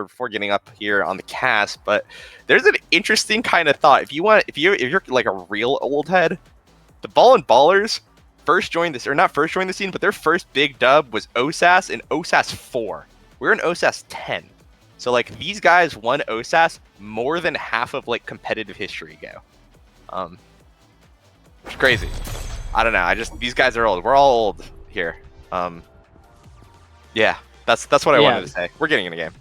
before getting up here on the cast, but there's an interesting kind of thought. If you're like a real old head, the Ballin Ballers first joined this, or not first joined the scene, but their first big dub was OSAS in OSAS 4. We're in OSAS 10. So like these guys won OSAS more than half of like competitive history ago. It's crazy. I don't know. These guys are old. We're all old here. Yeah, that's what I wanted to say. We're getting in the game.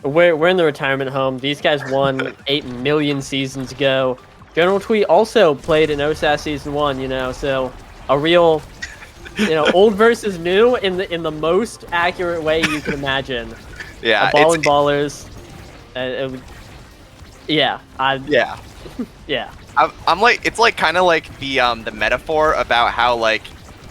We're in the retirement home. These guys won 8 million seasons ago. General Twee also played in OSAS Season 1, you know, so a real, you know, old versus new in the most accurate way you can imagine. Yeah, Ballin Ballers. Yeah. I'm like, it's like kind of like the metaphor about how like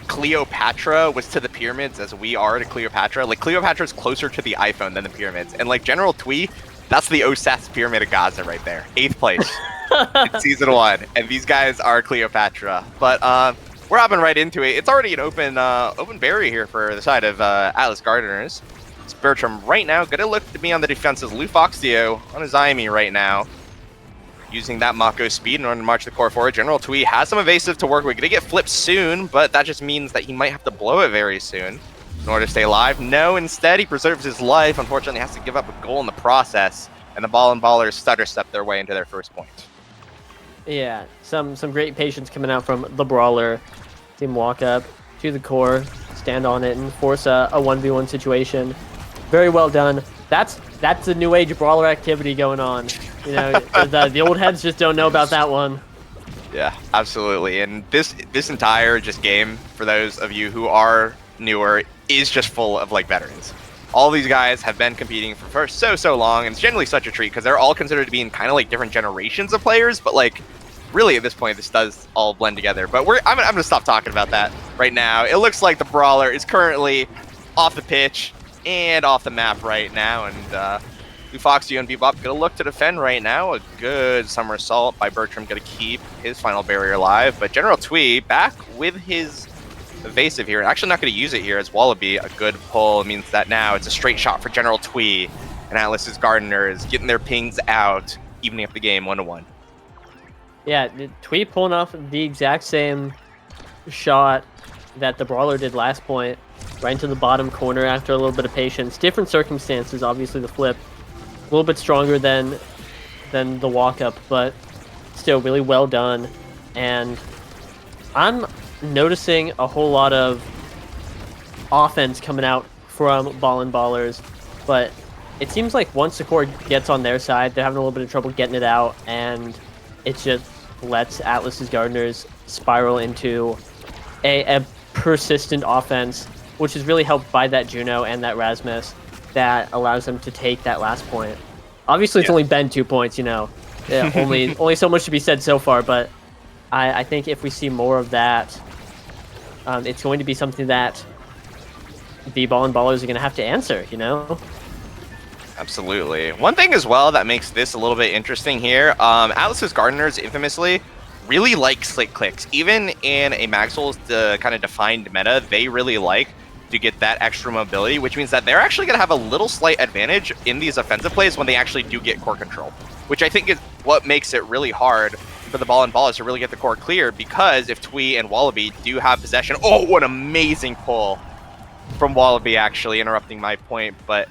Cleopatra was to the pyramids as we are to Cleopatra. Like Cleopatra's closer to the iPhone than the pyramids, and like General Twee, that's the OSAS Pyramid of Gaza right there, 8th place in Season 1, and these guys are Cleopatra. But we're hopping right into it. It's already an open barrier here for the side of Atlas Gardeners. It's Bertram right now. Gonna look to be on the defenses. Lufoxio on his Zaimi right now, using that Mako speed in order to march the core forward. General Twee has some evasive to work with. Gonna get flipped soon, but that just means that he might have to blow it very soon in order to stay alive. No, instead he preserves his life. Unfortunately, has to give up a goal in the process, and the Ballin Ballers stutter step their way into their first point. Yeah, some great patience coming out from the Brawler. Team walk up to the core, stand on it, and force a 1v1 situation. Very well done. That's the new age Brawler activity going on. You know, the old heads just don't know about that one. Yeah, absolutely. And this entire just game, for those of you who are newer, is just full of like veterans. All these guys have been competing for so long, and it's generally such a treat because they're all considered to be in kind of like different generations of players. But like, really at this point, this does all blend together. But I'm gonna stop talking about that right now. It looks like the Brawler is currently off the pitch and off the map right now, and Lufoxio and Bebop gonna look to defend right now. A good somersault by Bertram gonna keep his final barrier alive, but General Twee back with his evasive here. Actually not gonna use it here as Wallaby. A good pull means that now it's a straight shot for General Twee, and Atlas's Gardeners getting their pings out, evening up the game 1-1. Yeah, Twee pulling off the exact same shot that the Brawler did last point, right into the bottom corner after a little bit of patience. Different circumstances, obviously the flip a little bit stronger than the walk up, but still really well done. And I'm noticing a whole lot of offense coming out from Ballin Ballers, but it seems like once the core gets on their side, they're having a little bit of trouble getting it out, and it just lets Atlas's Gardeners spiral into a persistent offense, which is really helped by that Juno and that Rasmus that allows them to take that last point. Obviously, it's only been 2 points, you know. Yeah, only so much to be said so far, but I think if we see more of that, it's going to be something that the Ballin Ballers are going to have to answer, you know? Absolutely. One thing as well that makes this a little bit interesting here, Atlas's Gardeners infamously really like slick clicks. Even in a Maxwell's kind of defined meta, they really like to get that extra mobility, which means that they're actually going to have a little slight advantage in these offensive plays when they actually do get core control, which I think is what makes it really hard for the Ballin Ballers to really get the core clear, because if Twee and Wallaby do have possession, oh, what an amazing pull from Wallaby, actually interrupting my point, but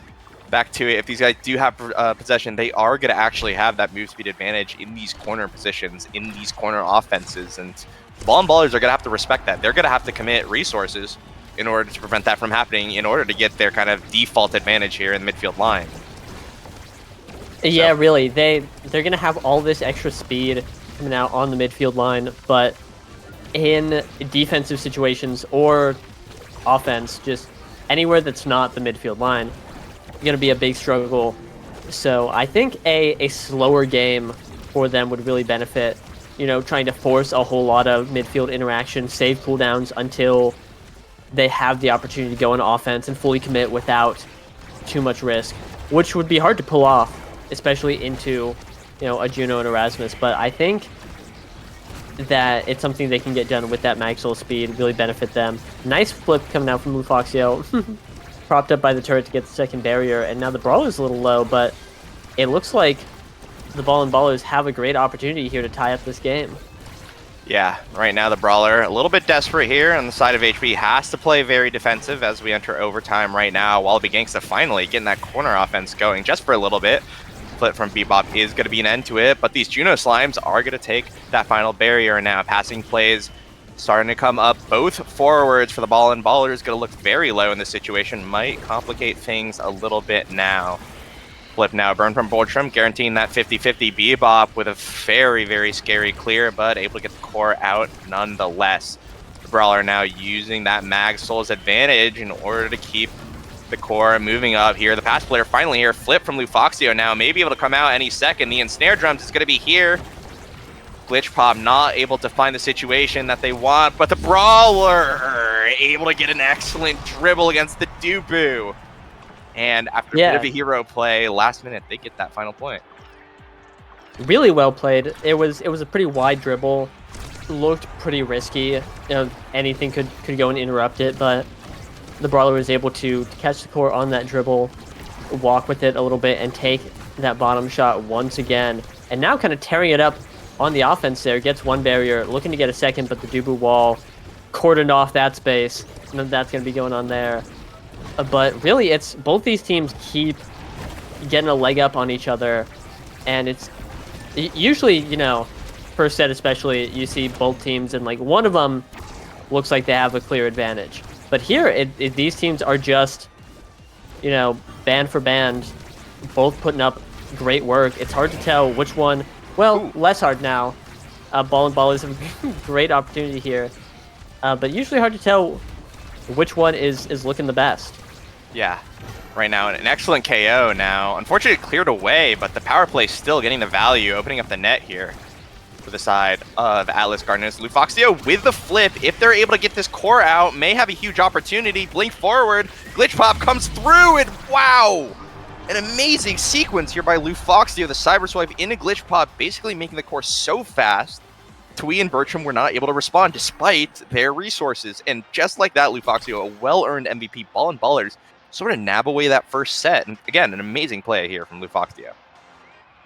back to it, if these guys do have possession, they are going to actually have that move speed advantage in these corner positions, in these corner offenses, and Ballin Ballers are going to have to respect that. They're going to have to commit resources in order to prevent that from happening, in order to get their kind of default advantage here in the midfield line. Yeah, really. They're going to have all this extra speed coming out on the midfield line, but in defensive situations or offense, just anywhere that's not the midfield line, going to be a big struggle. So I think a slower game for them would really benefit, you know, trying to force a whole lot of midfield interaction, save cooldowns until they have the opportunity to go on offense and fully commit without too much risk, which would be hard to pull off, especially into, you know, a Juno and Erasmus. But I think that it's something they can get done with that Maxwell speed, really benefit them. Nice flip coming out from Lufoxio. propped up by the turret to get the second barrier, and now the Brawler's a little low, but it looks like the Ballin Ballers have a great opportunity here to tie up this game. Yeah, right now the Brawler a little bit desperate here on the side of HB, has to play very defensive as we enter overtime right now. Wallaby Gangsta finally getting that corner offense going just for a little bit. Flip from Bebop is going to be an end to it, but these Juno Slimes are going to take that final barrier now. Passing plays starting to come up. Both forwards for the Ballin Ballers going to look very low in this situation. Might complicate things a little bit now. Flip now, burn from Boldstrom, guaranteeing that 50-50 Bebop with a very, very scary clear, but able to get the core out nonetheless. The Brawler now using that Mag Soul's advantage in order to keep the core moving up here. The pass player finally here. Flip from Lufoxio now may be able to come out any second. The ensnare drums is going to be here. Glitch Pop not able to find the situation that they want, but the Brawler able to get an excellent dribble against the Dubu. And after a bit of a hero play, last minute, they get that final point. Really well played. It was a pretty wide dribble. Looked pretty risky. You know, anything could go and interrupt it, but the Brawler was able to catch the core on that dribble, walk with it a little bit, and take that bottom shot once again. And now kind of tearing it up on the offense there. Gets one barrier, looking to get a second, but the Dubu wall cordoned off that space. And that's going to be going on there. But really, it's both these teams keep getting a leg up on each other. And it's usually, you know, first set especially, you see both teams and like one of them looks like they have a clear advantage. But here, these teams are just, you know, band for band, both putting up great work. It's hard to tell which one, well, less hard now. Ballin Ballers have a great opportunity here. But usually hard to tell which one is looking the best. Yeah, right now, an excellent KO now. Unfortunately, cleared away, but the power play still getting the value, opening up the net here for the side of Atlas Gardeners. Lufoxio with the flip, if they're able to get this core out, may have a huge opportunity. Blink forward, Glitch Pop comes through, and wow! An amazing sequence here by Lufoxio, the Cyber Swipe into Glitch Pop, basically making the core so fast, Twee and Bertram were not able to respond despite their resources. And just like that, Lufoxio, a well-earned MVP, Ballin Ballers, sort of nab away that first set. And again, an amazing play here from Lufoxio.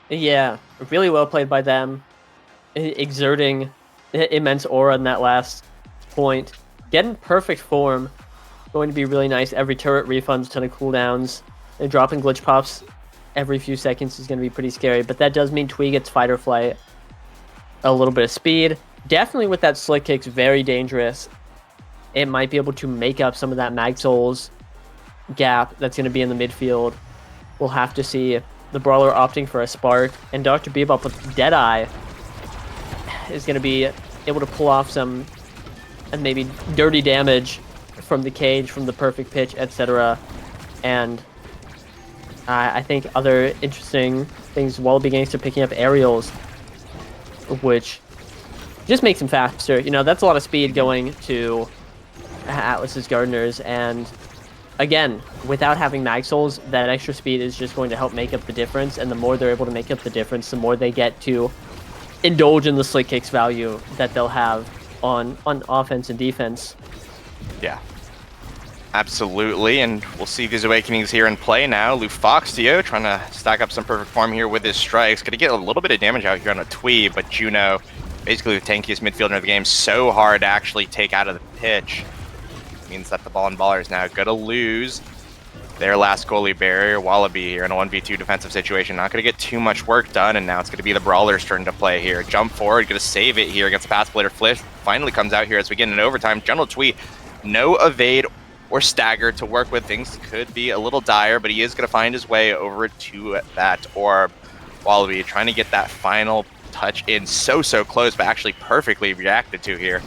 Yeah, really well played by them. Exerting immense aura in that last point. Getting perfect form. Going to be really nice. Every turret refunds, ton of cooldowns. And dropping glitch pops every few seconds is going to be pretty scary. But that does mean Twee gets fight or flight. A little bit of speed. Definitely with that slick kick's very dangerous. It might be able to make up some of that Mag Souls gap that's going to be in the midfield. We'll have to see. The Brawler opting for a Spark. And Dr. Bebop with Deadeye is going to be able to pull off some maybe dirty damage from the cage, from the perfect pitch, etc. And I think other interesting things, Wallaby Gangster picking up aerials, which just makes him faster. You know, that's a lot of speed going to Atlas's Gardeners, and again, without having Mag Souls, that extra speed is just going to help make up the difference, and the more they're able to make up the difference, the more they get to indulge in the slick kicks value that they'll have on offense and defense. Yeah. Absolutely, and we'll see these Awakenings here in play now. Lufoxio trying to stack up some perfect form here with his strikes. Gonna get a little bit of damage out here on a Twee, but Juno, basically the tankiest midfielder of the game, so hard to actually take out of the pitch. Means that the Ballin Ballers now gonna lose their last goalie barrier. Wallaby here in a 1v2 defensive situation. Not gonna get too much work done, and now it's gonna be the Brawler's turn to play here. Jump forward, gonna save it here against the pass player. Flip finally comes out here as we get into overtime. General Twee, no evade or stagger to work with. Things could be a little dire, but he is going to find his way over to that orb. Wallaby trying to get that final touch in so close, but actually perfectly reacted to here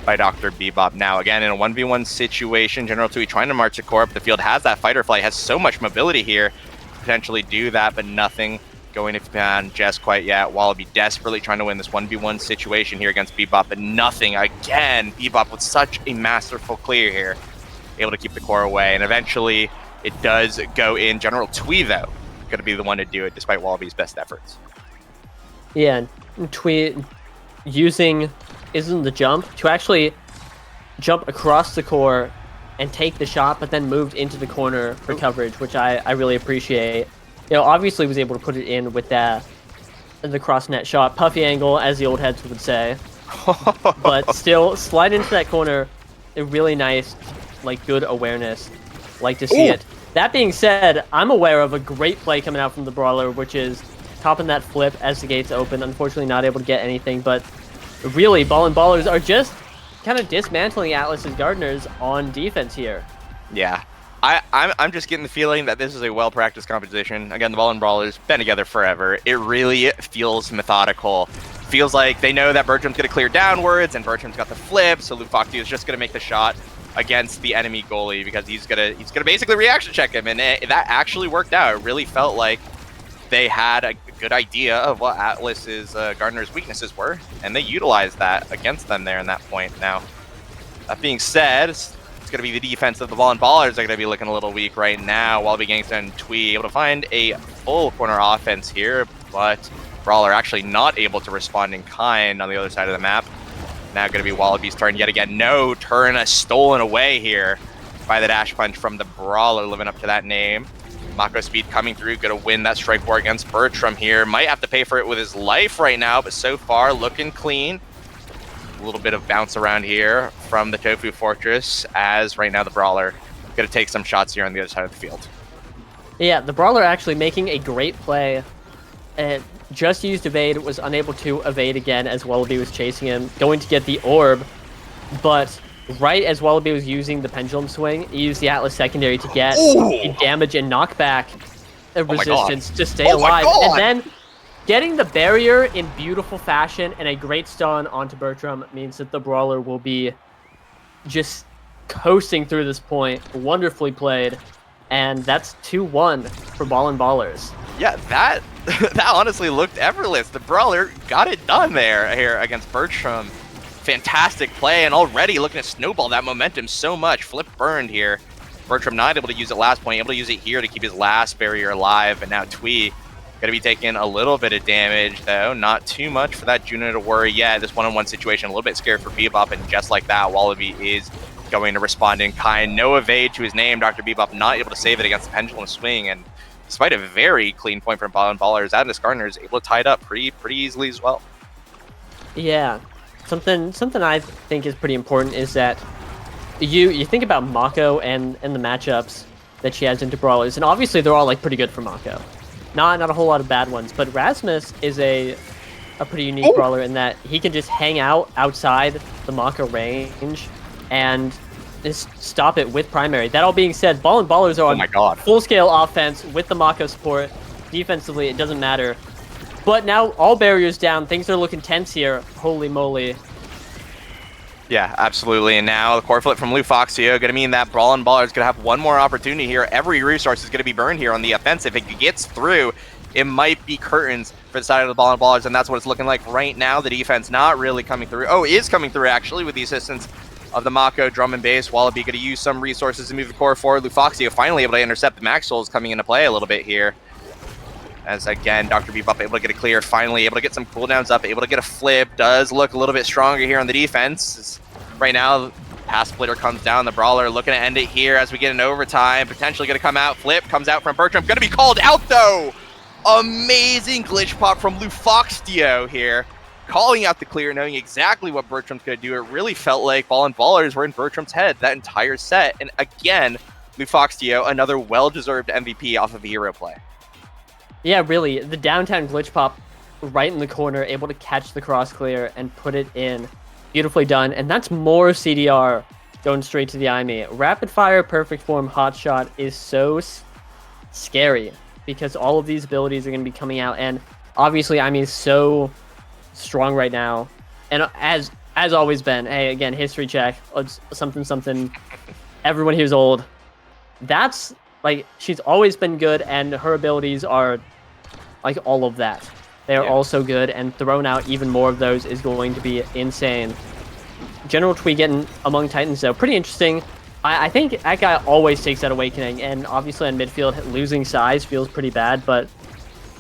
by Dr. Bebop. Now again in a 1v1 situation, General Twee trying to march a core up the field, has that fight or flight, has so much mobility here to potentially do that, but nothing going to plan just quite yet. Wallaby desperately trying to win this 1v1 situation here against Bebop, but nothing again. Bebop with such a masterful clear here, able to keep the core away, and eventually it does go in. General Twee, though, going to be the one to do it despite Wallaby's best efforts. Yeah, Twee using the jump to actually jump across the core and take the shot, but then moved into the corner for coverage, which I really appreciate. Obviously was able to put it in with the cross net shot, puffy angle, as the old heads would say. But still, slide into that corner, a really nice, good awareness. Like to see it. That being said, I'm aware of a great play coming out from the Brawler, which is topping that flip as the gates open. Unfortunately, not able to get anything, but really, Ballin Ballers are just kind of dismantling Atlas's Gardeners on defense here. Yeah. I'm just getting the feeling that this is a well-practiced competition. Again, the Ballin Brawlers been together forever. It really feels methodical. Feels like they know that Bertram's going to clear downwards, and Bertram's got the flip, so Lufoxio is just going to make the shot against the enemy goalie because he's gonna basically reaction check him, and that actually worked out. It really felt like they had a good idea of what Atlas's Gardener's weaknesses were, and they utilized that against them there in that point. Now, that being said, it's going to be the defense of the Ballin Ballers that are going to be looking a little weak right now. Wallaby Gangsta and Twee able to find a full corner offense here, but Brawler actually not able to respond in kind on the other side of the map. Now going to be Wallaby's turn yet again. No, turn stolen away here by the dash punch from the Brawler, living up to that name. Mako Speed coming through, going to win that strike war against Bertram here. Might have to pay for it with his life right now, but so far looking clean. A little bit of bounce around here from the Tofu Fortress, as right now the Brawler going to take some shots here on the other side of the field. Yeah, the Brawler actually making a great play. Just used evade, was unable to evade again as Wallaby was chasing him, going to get the orb, but right as Wallaby was using the pendulum swing, he used the Atlas secondary to get the damage and knockback resistance to stay alive, and then getting the barrier in beautiful fashion and a great stun onto Bertram means that the Brawler will be just coasting through this point. Wonderfully played, and that's 2-1 for Ballin Ballers. Yeah, that honestly looked effortless. The Brawler got it done here against Bertram. Fantastic play, and already looking to snowball that momentum so much. Flip burned here. Bertram not able to use it last point, able to use it here to keep his last barrier alive, and now Twee going to be taking a little bit of damage, though. Not too much for that Juno to worry yet. This one-on-one situation, a little bit scared for Bebop, and just like that, Wallaby is going to respond in kind. No evade to his name. Dr. Bebop not able to save it against the pendulum swing, and despite a very clean point from Ballin Ballers, Atlas Gardener is able to tie it up pretty easily as well. Yeah, something I think is pretty important is that you think about Mako and the matchups that she has into Brawlers, and obviously they're all pretty good for Mako. Not a whole lot of bad ones, but Rasmus is a pretty unique Brawler in that he can just hang out outside the Mako range and just stop it with primary. That all being said, Ballin Ballers are on full-scale offense with the Mako support. Defensively, it doesn't matter. But now all barriers down. Things are looking tense here. Holy moly. Yeah, absolutely. And now the core flip from Lufoxio going to mean that Ballin Ballers is going to have one more opportunity here. Every resource is going to be burned here on the offensive. If it gets through, it might be curtains for the side of the Ballin Ballers, and that's what it's looking like right now. The defense not really coming through. Oh, is coming through, actually, with the assistance of the Mako drum and bass. Wallaby going to use some resources to move the core forward. Lufoxio finally able to intercept the Max Souls coming into play a little bit here. As again, Dr. Bebop able to get a clear, finally able to get some cooldowns up, able to get a flip. Does look a little bit stronger here on the defense. Right now, pass splitter comes down. The Brawler looking to end it here as we get an overtime. Potentially going to come out. Flip comes out from Bertram. Going to be called out though. Amazing glitch pop from Lufoxio here. Calling out the clear, knowing exactly what Bertram's going to do. It really felt like Ballin Ballers were in Bertram's head that entire set. And again, Lufoxio, another well-deserved MVP off of a hero play. Yeah, really. The downtown glitch pop right in the corner, able to catch the cross clear and put it in. Beautifully done. And that's more CDR going straight to the IME. Rapid fire, perfect form, hot shot is so scary because all of these abilities are going to be coming out. And obviously, IME is so strong right now. And as always been, hey, again, history check, something. Everyone here's old. That's she's always been good, and her abilities are all of that. They are all so good, and throwing out even more of those is going to be insane. General Twee getting among Titans, though, pretty interesting. I think that guy always takes that Awakening, and obviously on midfield, losing size feels pretty bad, but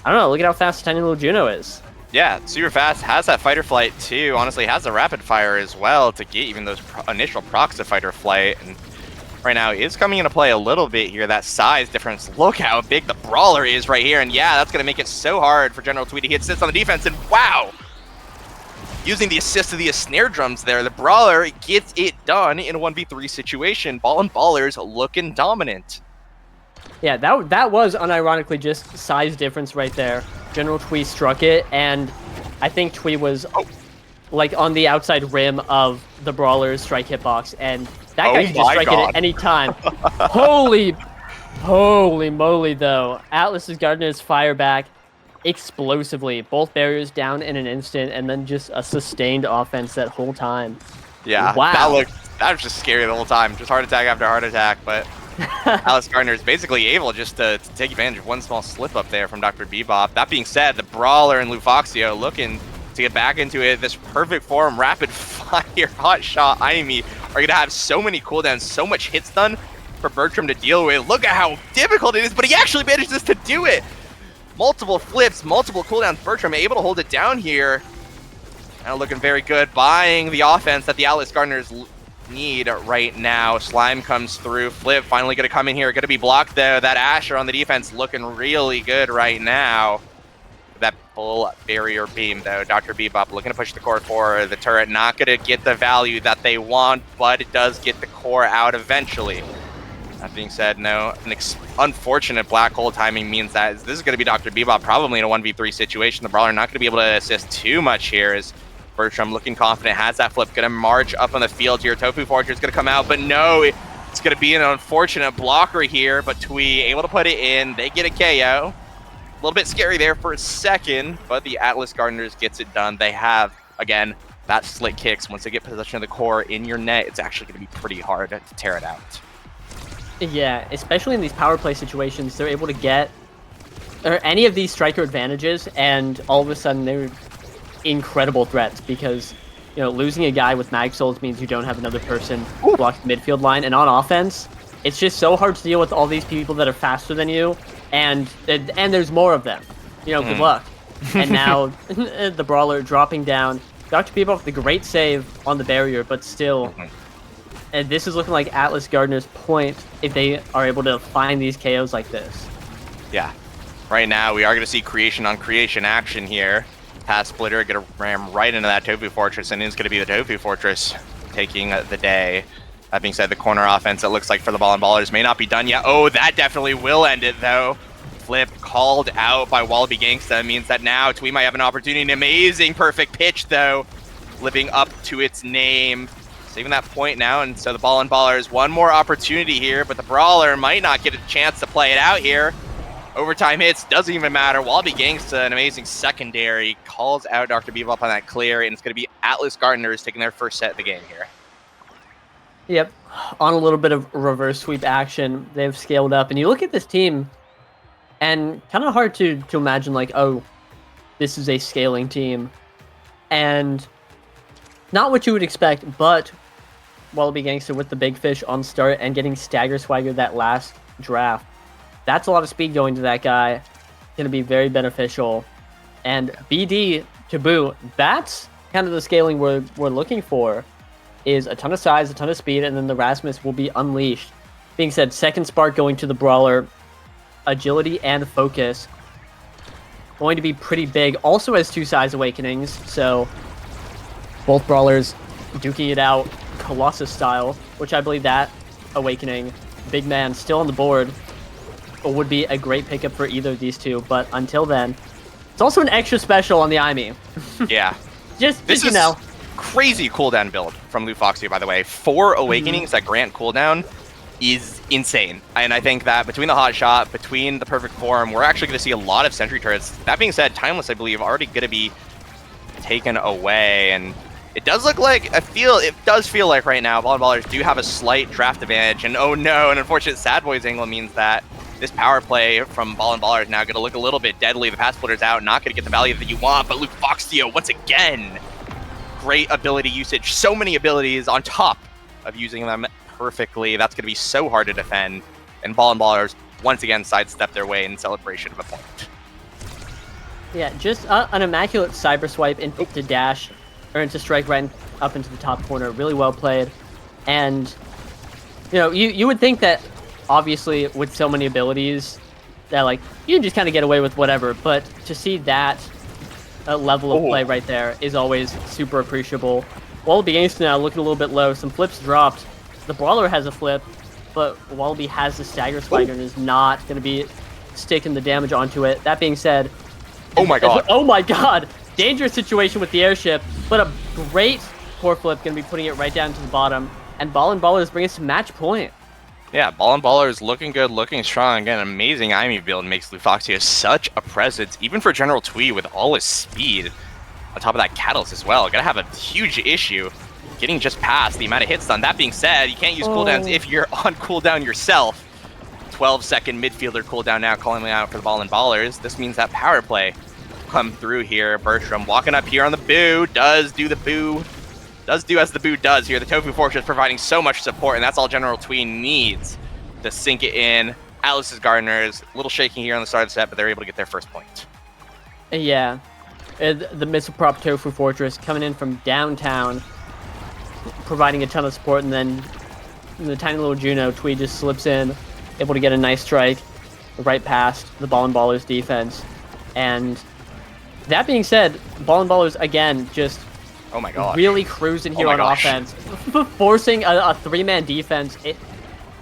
I don't know, look at how fast tiny little Juno is. Yeah, super fast, has that fighter flight too, honestly has the rapid fire as well to get even those initial procs of fighter flight, and right now is coming into play a little bit here. That size difference. Look how big the Brawler is right here. And yeah, that's going to make it so hard for General Tweedy. He assists on the defense, and wow! Using the assist of the snare drums there, the Brawler gets it done in a 1v3 situation. Ballin Ballers looking dominant. Yeah, that was unironically just size difference right there. General Twee struck it, and I think Twee was like on the outside rim of the Brawler's strike hitbox, and that guy could just strike it at any time. Holy moly, though. Atlas's Gardeners fire back explosively. Both barriers down in an instant, and then just a sustained offense that whole time. Yeah, wow. That was just scary the whole time. Just heart attack after heart attack, but Atlas Gardner is basically able just to take advantage of one small slip up there from Dr. Bebop. That being said, the Brawler and Lufoxio looking to get back into it. This perfect form, rapid fire, hot shot, Aimi are going to have so many cooldowns, so much hits done for Bertram to deal with. Look at how difficult it is, but he actually manages to do it. Multiple flips, multiple cooldowns. Bertram able to hold it down here. Now looking very good, buying the offense that the Atlas Gardeners need right now. Slime comes through. Flip finally going to come in here. Going to be blocked though. That Asher on the defense looking really good right now. That full barrier beam though. Dr. Bebop looking to push the core forward. The turret not going to get the value that they want, but it does get the core out eventually. That being said, no, unfortunate black hole timing means that this is going to be Dr. Bebop probably in a 1v3 situation. The Brawler not going to be able to assist too much here as Bertram looking confident, has that flip, going to march up on the field here. Tofu Fortress is going to come out, but no, it's going to be an unfortunate blocker here, but Twee able to put it in. They get a KO. A little bit scary there for a second, but the Atlas Gardeners gets it done. They have, again, that slick kicks. Once they get possession of the core in your net, it's actually going to be pretty hard to tear it out. Yeah, especially in these power play situations, they're able to get any of these striker advantages, and all of a sudden they're incredible threats because, you know, losing a guy with mag souls means you don't have another person block the midfield line, and on offense, it's just so hard to deal with all these people that are faster than you, and there's more of them. You know, good luck. And now the Brawler dropping down. Dr. Bebop with a great save on the barrier, but still. And this is looking like Atlas Gardeners' point if they are able to find these KOs like this. Yeah. Right now, we are going to see creation on creation action here. Pass Splitter going to ram right into that Tofu Fortress, and it's going to be the Tofu Fortress taking the day. That being said, the corner offense, it looks like for the Ballin Ballers, may not be done yet. Oh, that definitely will end it, though. Flip called out by Wallaby Gangsta means that now Twee might have an opportunity. An amazing perfect pitch, though, living up to its name. Saving that point now, and so the Ballin Ballers, one more opportunity here, but the Brawler might not get a chance to play it out here. Overtime hits, doesn't even matter. Wallaby Gangsta, an amazing secondary, calls out Dr. Bebop on that clear, and it's going to be Atlas Gardeners taking their first set of the game here. Yep, on a little bit of reverse sweep action, they've scaled up, and you look at this team, and kind of hard to imagine, like, oh, this is a scaling team, and not what you would expect, but Wallaby Gangster with the big fish on start and getting Stagger Swagger that last draft. That's a lot of speed going to that guy. Going to be very beneficial. And BD to boot, that's kind of the scaling we're looking for, is a ton of size, a ton of speed, and then the Rasmus will be unleashed. Being said, second spark going to the Brawler, agility and focus. Going to be pretty big. Also has 2 size awakenings, so both Brawlers duking it out Colossus style, which I believe that awakening, big man still on the board, would be a great pickup for either of these two. But until then, it's also an extra special on the Aimi. Yeah. This is you know. Crazy cooldown build from Lufoxio, by the way. 4 awakenings that grant cooldown is insane. And I think that between the hot shot, between the perfect form, we're actually going to see a lot of sentry turrets. That being said, Timeless, I believe, already going to be taken away, and it does look like, it does feel like right now Ballin Ballers do have a slight draft advantage, and oh no, an unfortunate Sad Boys angle means that this power play from Ballin Ballers is now going to look a little bit deadly. The pass splitter's out, not going to get the value that you want, but Lufoxio, once again, great ability usage, so many abilities on top of using them perfectly. That's going to be so hard to defend, and Ballin Ballers once again sidestep their way in celebration of a point. Yeah, just an immaculate cyber swipe into dash, or into strike right up into the top corner. Really well played. And You know, you would think that obviously with so many abilities that like you can just kind of get away with whatever, but to see that level of play right there is always super appreciable. Wallaby Gangster now looking a little bit low. Some flips dropped. The Brawler has a flip, but Wallaby has the Stagger Spiker and is not going to be sticking the damage onto it. That being said, oh my god, oh my god, dangerous situation with the airship, but a great core flip going to be putting it right down to the bottom. And Ballin Ballers bring us to match point. Yeah, Ballin Ballers looking good, looking strong. Again, amazing IME build makes Lufoxia such a presence, even for General Twee with all his speed. On top of that, Catalyst as well. Gonna have a huge issue getting just past the amount of hits done. That being said, you can't use cooldowns if you're on cooldown yourself. 12-second midfielder cooldown now, calling out for the Ballin Ballers. This means that power play come through here. Bertram walking up here on the boo, does do the boo. Does do as the boo does here. The Tofu Fortress providing so much support, and that's all General Twee needs to sink it in. Atlas's Gardeners, a little shaking here on the start of the set, but they're able to get their first point. Yeah. The missile prop Tofu Fortress coming in from downtown, providing a ton of support, and then the tiny little Juno, Twee just slips in, able to get a nice strike right past the Ballin Ballers defense. And that being said, Ballin Ballers, again, just oh my god, really cruising here on offense, forcing a three-man defense.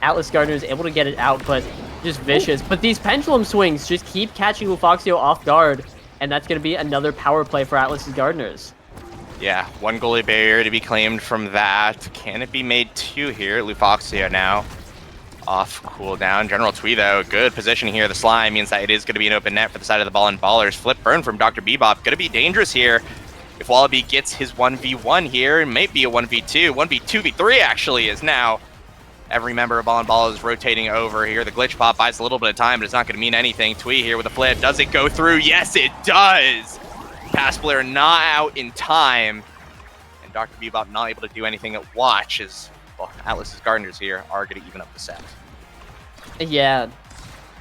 Atlas Gardner is able to get it out, but just vicious. But these pendulum swings just keep catching Lufoxio off guard, and that's going to be another power play for Atlas's Gardeners. Yeah, one goalie barrier to be claimed from that. Can it be made two here? Lufoxio now off cooldown. General Twee, though, good position here. The slime means that it is going to be an open net for the side of the Ballin Ballers. Flip burn from Dr. Bebop. Going to be dangerous here. If Wallaby gets his 1v1 here, it might be a 1v2. 1v2v3 actually is now. Every member of Ballin Ball is rotating over here. The glitch pop buys a little bit of time, but it's not going to mean anything. Twee here with a flip. Does it go through? Yes, it does. Pass player not out in time. And Dr. Bebop not able to do anything at watch as well, Atlas's Gardeners here are going to even up the set. Yeah,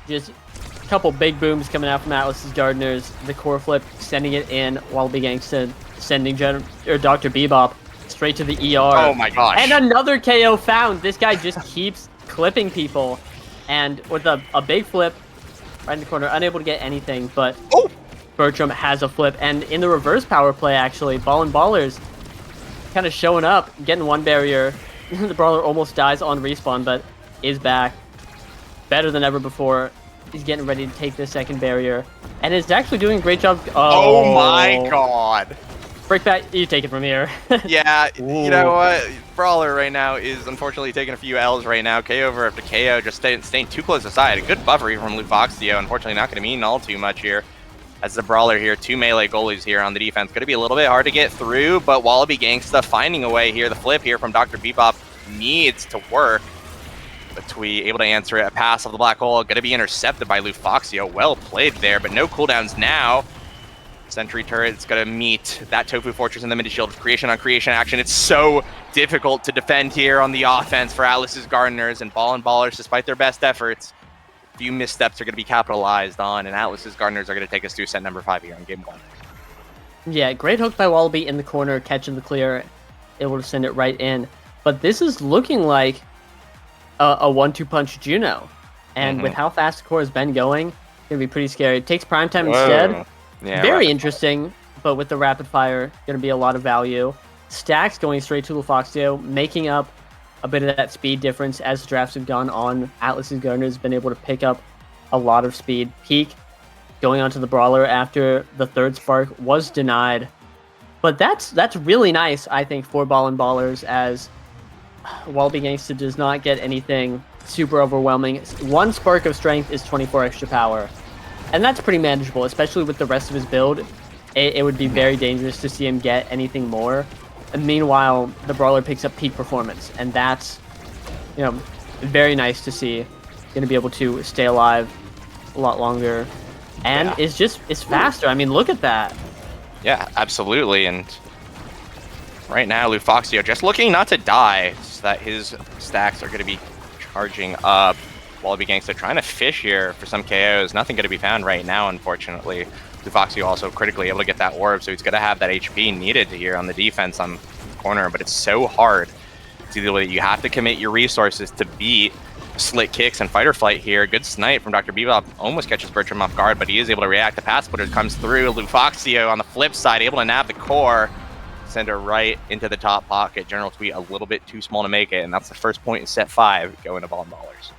just a couple big booms coming out from Atlas's Gardeners. The core flip sending it in, Wallaby Gangsta sending Dr. Bebop straight to the ER. Oh my gosh. And another KO found. This guy just keeps clipping people. And with a big flip right in the corner, unable to get anything, but Bertram has a flip. And in the reverse power play, actually, Ballin Ballers kind of showing up, getting one barrier. The Brawler almost dies on respawn, but is back. Better than ever before. He's getting ready to take the second barrier. And is actually doing a great job. Oh my god. Break back, you take it from here. Yeah, you know what? Brawler right now is unfortunately taking a few L's right now. KO over after KO, just staying too close aside. A good buffer here from Lufoxio. Unfortunately, not going to mean all too much here. As the Brawler here, two melee goalies here on the defense. Going to be a little bit hard to get through, but Wallaby Gangsta finding a way here. The flip here from Dr. Bebop needs to work. But Twee able to answer it. A pass off the black hole. Going to be intercepted by Lufoxio. Well played there, but no cooldowns now. Sentry turret's going to meet that Tofu Fortress in the mid shield. Creation on creation action. It's so difficult to defend here on the offense for Atlas's Gardeners, and Ballin Ballers, despite their best efforts, a few missteps are going to be capitalized on, and Atlas's Gardeners are going to take us through set number 5 here in game 1. Yeah, great hook by Wallaby in the corner, catching the clear, able to send it right in. But this is looking like a 1-2 punch Juno. And with how fast the core has been going, it's going to be pretty scary. It takes primetime instead. Yeah, very interesting, but with the rapid fire, going to be a lot of value. Stacks going straight to Lufoxio, making up a bit of that speed difference as the drafts have gone on. Atlas's Gardeners has been able to pick up a lot of speed. Peak going onto the Brawler after the third spark was denied. But that's really nice, I think, for Ballin Ballers, as Wallaby Gangsta does not get anything super overwhelming. One spark of strength is 24 extra power. And that's pretty manageable, especially with the rest of his build. It would be very dangerous to see him get anything more. And meanwhile, the Brawler picks up peak performance, and that's, you know, very nice to see. Going to be able to stay alive a lot longer, and it's faster. I mean, look at that. Yeah, absolutely. And right now, Lufoxio just looking not to die, so that his stacks are going to be charging up. Wallaby Gangsta trying to fish here for some KOs. Nothing going to be found right now, unfortunately. Lufoxio also critically able to get that orb, so he's going to have that HP needed here on the defense on the corner, but it's so hard to deal with it. You have to commit your resources to beat slick kicks and fight or flight here. Good snipe from Dr. Bebop. Almost catches Bertram off guard, but he is able to react. The pass splitter comes through. Lufoxio on the flip side, able to nab the core. Send her right into the top pocket. General Tweet a little bit too small to make it, and that's the first point in set 5 going to Ballin Ballers.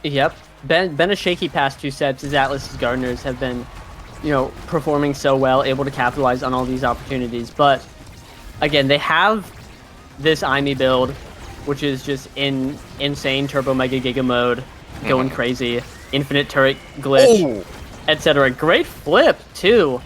Yep. Been a shaky past 2 sets. His Atlas's Gardeners have been, performing so well, able to capitalize on all these opportunities. But again, they have this IME build, which is just insane Turbo Mega Giga mode, going crazy, infinite turret glitch, etc. Great flip too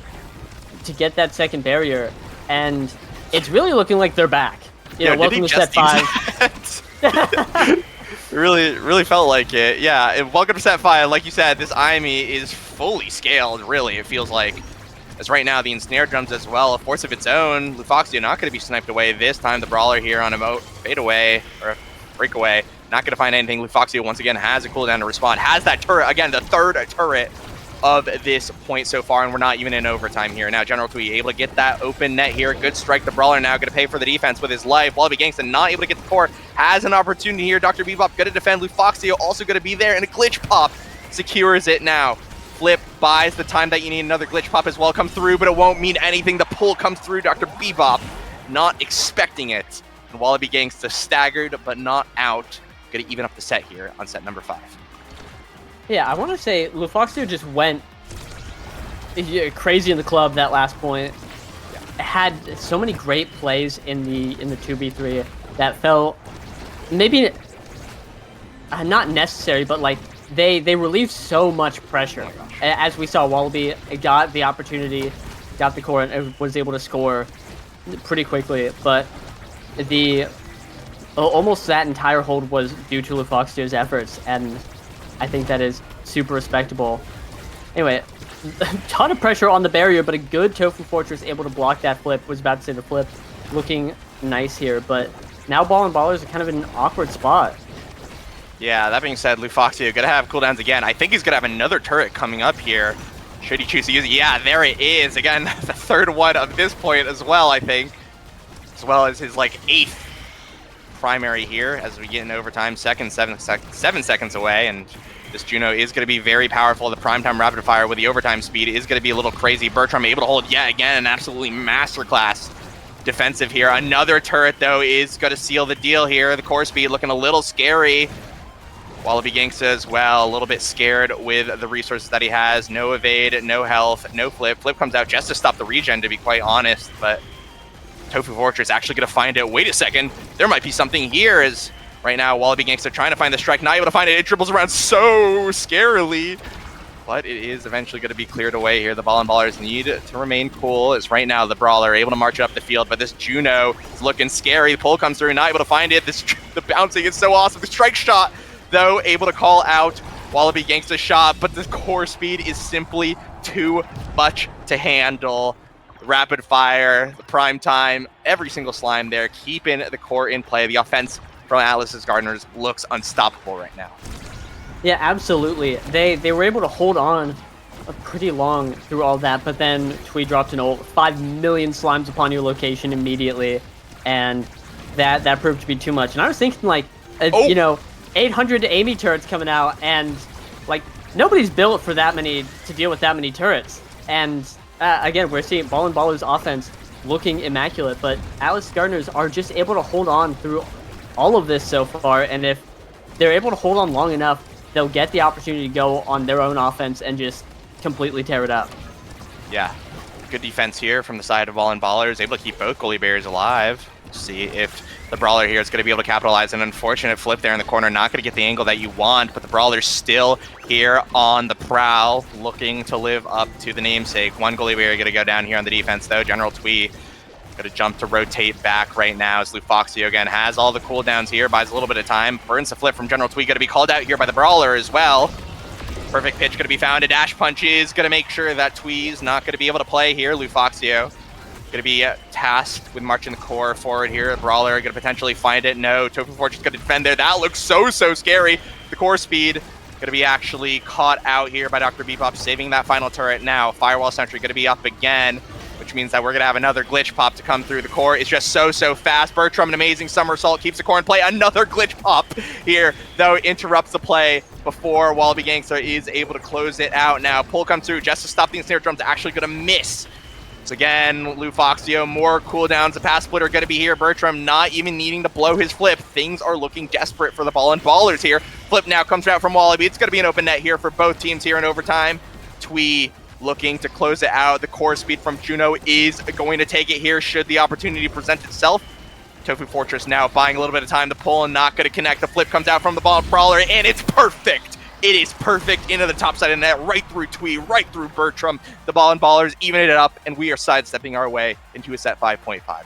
to get that second barrier, and it's really looking like they're back. Welcome to set 5. Really felt like it. Yeah, and welcome to set 5. Like you said, this IME is fully scaled, really, it feels like. As right now, the ensnare drums as well, a force of its own. Lufoxio not going to be sniped away this time. The Brawler here on a fade away, or breakaway. Not going to find anything. Lufoxio once again has a cooldown to respond. Has that turret, again, the third turret of this point so far, and we're not even in overtime here. Now, General Tweet able to get that open net here. Good strike. The Brawler now going to pay for the defense with his life. Wallaby Gangsta not able to get the core. Has an opportunity here. Dr. Bebop going to defend. Lufoxio also going to be there, and a glitch pop secures it now. Flip buys the time that you need. Another glitch pop as well come through, but it won't mean anything. The pull comes through. Dr. Bebop not expecting it. And Wallaby Gangsta staggered, but not out. Going to even up the set here on set number 5. Yeah, I want to say Lufoxio just went crazy in the club that last point. Had so many great plays in the 2v3 that felt maybe not necessary, but like they relieved so much pressure. As we saw, Wallaby got the opportunity, got the core, and was able to score pretty quickly. But almost that entire hold was due to Lufoxio's efforts, and I think that is super respectable. Anyway, a ton of pressure on the barrier, but a good Tofu Fortress able to block that flip. Was about to say the flip, looking nice here, but now Ballin Ballers are kind of in an awkward spot. Yeah, that being said, Lufoxio gonna have cooldowns again. I think he's gonna have another turret coming up here. Should he choose to use it? Yeah, there it is. Again, the third one of this point as well, I think. As well as his, 8th primary here as we get in overtime. 7 seconds away, and this Juno is going to be very powerful. The primetime rapid fire with the overtime speed is going to be a little crazy. Bertram able to hold yet again an absolutely masterclass defensive here. Another turret, though, is going to seal the deal here. The core speed looking a little scary. Wallaby Gangsta as well, a little bit scared with the resources that he has. No evade, no health, no flip. Flip comes out just to stop the regen, to be quite honest, but Tofu Fortress actually going to find it. Wait a second, there might be something here. As right now, Wallaby Gangsta trying to find the strike, not able to find it. It dribbles around so scarily, but it is eventually going to be cleared away here. The Ballin Ballers need to remain cool, as right now the Brawler able to march up the field, but this Juno is looking scary. The pull comes through, not able to find it. The bouncing is so awesome. The strike shot, though, able to call out Wallaby Gangsta's shot, but the core speed is simply too much to handle. Rapid fire, the prime time, every single slime there, keeping the core in play. The offense from Atlas's Gardeners looks unstoppable right now. Yeah, absolutely. They were able to hold on pretty long through all that, but then Tweed dropped an ult, 5 million slimes upon your location immediately, and that proved to be too much. And I was thinking, 800 Amy turrets coming out, and nobody's built for that many to deal with that many turrets. And again, we're seeing Ballin Ballers offense looking immaculate, but Atlas Gardeners are just able to hold on through all of this so far, and if they're able to hold on long enough, they'll get the opportunity to go on their own offense and just completely tear it up. Yeah, good defense here from the side of Ballin Ballers, able to keep both goalie bears alive. See if the Brawler here is going to be able to capitalize. An unfortunate flip there in the corner, not going to get the angle that you want, but the Brawler's still here on the prowl, looking to live up to the namesake. One goalie bear going to go down here on the defense, though. General Twee going to jump to rotate back right now as Lufoxio again has all the cooldowns here, buys a little bit of time, burns the flip from General Twee, going to be called out here by the Brawler as well. Perfect pitch going to be found. A dash punch is going to make sure that Twee's not going to be able to play here. Lufoxio going to be tasked with marching the core forward here. Brawler going to potentially find it. No, Tofu Fortress going to defend there. That looks so scary. The core speed going to be actually caught out here by Dr. Bebop, saving that final turret now. Firewall Sentry going to be up again, but which means that we're going to have another glitch pop to come through. The core is just so fast. Bertram, an amazing somersault, keeps the core in play. Another glitch pop here, though, interrupts the play before Wallaby Gangster is able to close it out. Now, pull comes through just to stop the ensnare drums, actually going to miss. So again, Lou Foxio, more cooldowns. The pass split are going to be here. Bertram not even needing to blow his flip. Things are looking desperate for the Ballin Ballers here. Flip now comes out from Wallaby. It's going to be an open net here for both teams here in overtime. Twee looking to close it out. The core speed from Juno is going to take it here should the opportunity present itself. Tofu Fortress now buying a little bit of time to pull and not going to connect. The flip comes out from the Ballin Brawler, and it's perfect. It is perfect into the top side of the net, right through Twee, right through Bertram. The Ballin Ballers even it up, and we are sidestepping our way into a set 5.5.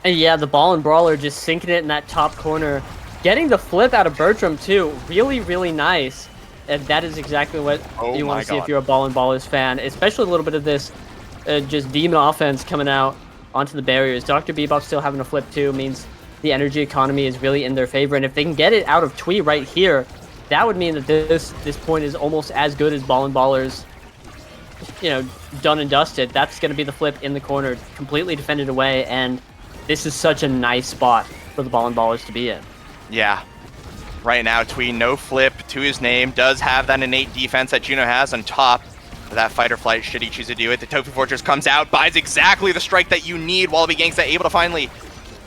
And yeah, the Ballin Brawler just sinking it in that top corner. Getting the flip out of Bertram, too. Really, really nice. And that is exactly what you want to see if you're a Ballin Ballers fan. Especially a little bit of this just demon offense coming out onto the barriers. Dr. Bebop still having a flip, too, means the energy economy is really in their favor. And if they can get it out of Twee right here, that would mean that this point is almost as good as Ballin Ballers, done and dusted. That's going to be the flip in the corner, completely defended away, and this is such a nice spot for the Ballin Ballers to be in. Yeah. Right now, Twee, no flip to his name, does have that innate defense that Juno has on top of that fight or flight should he choose to do it. The Tofu Fortress comes out, buys exactly the strike that you need. Wallaby Gangsta able to finally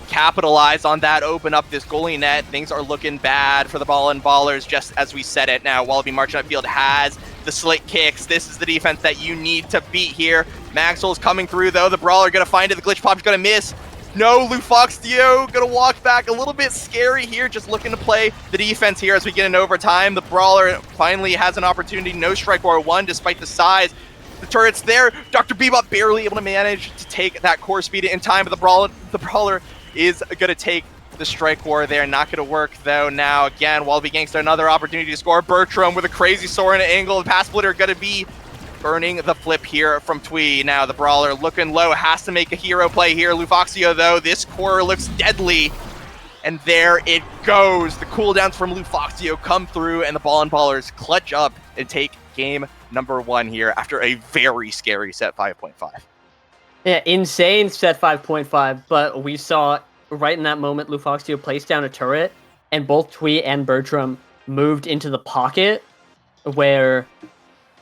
capitalize on that, open up this goalie net. Things are looking bad for the Ballin Ballers, just as we said it. Now, Wallaby marching upfield has the slick kicks. This is the defense that you need to beat here. Maxwell's coming through, though. The Brawler going to find it. The glitch pop's going to miss. No, Lou Foxio going to walk back. A little bit scary here, just looking to play the defense here as we get in overtime. The Brawler finally has an opportunity. No strike or one, despite the size. The turret's there. Dr. Bebop barely able to manage to take that core speed in time, but the Brawler is going to take the strike war there. Not going to work, though. Now, again, Wallaby Gangster, another opportunity to score. Bertram with a crazy Soarin' angle. The pass splitter going to be burning the flip here from Twee. Now, the Brawler looking low, has to make a hero play here. Lou Foxio, though, this core looks deadly. And there it goes. The cooldowns from Lou Foxio come through, and the Ballin Ballers clutch up and take game number 1 here after a very scary set 5.5. Yeah, insane set 5.5, but we saw right in that moment Lou Foxio placed down a turret, and both Twee and Bertram moved into the pocket where,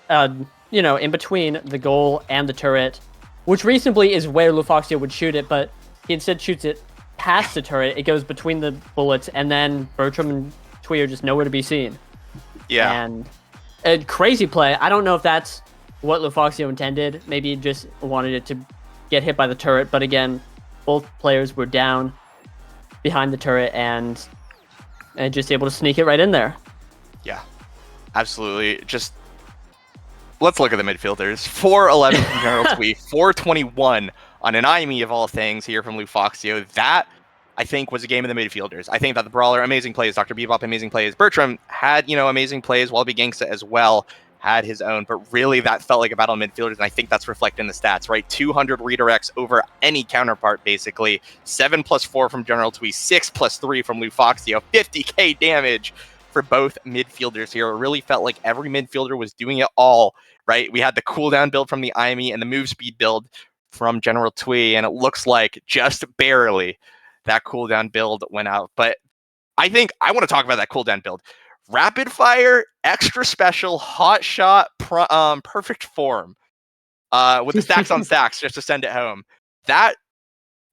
in between the goal and the turret, which reasonably is where Lou Foxio would shoot it, but he instead shoots it past the turret. It goes between the bullets, and then Bertram and Twee are just nowhere to be seen. Yeah. And a crazy play. I don't know if that's what Lou Foxio intended. Maybe he just wanted it to get hit by the turret, but again, both players were down behind the turret and just able to sneak it right in there. Yeah, absolutely. Just let's look at the midfielders. 411 from General Twee, 421 on an IME of all things here from Lou Foxio. That, I think, was a game of the midfielders. I think that the Brawler, amazing plays. Dr. Bebop, amazing plays. Bertram had, amazing plays. Wallaby Gangsta as well had his own, but really that felt like a battle of midfielders, and I think that's reflected in the stats, right? 200 redirects over any counterpart, basically. 7+4 from General Twee, 6+3 from Lou Foxio, 50k damage for both midfielders here. It really felt like every midfielder was doing it all, right? We had the cooldown build from the IME and the move speed build from General Twee, and it looks like just barely that cooldown build went out. But I think I want to talk about that cooldown build. Rapid fire, extra special, hot shot, perfect form, with the stacks on stacks just to send it home. That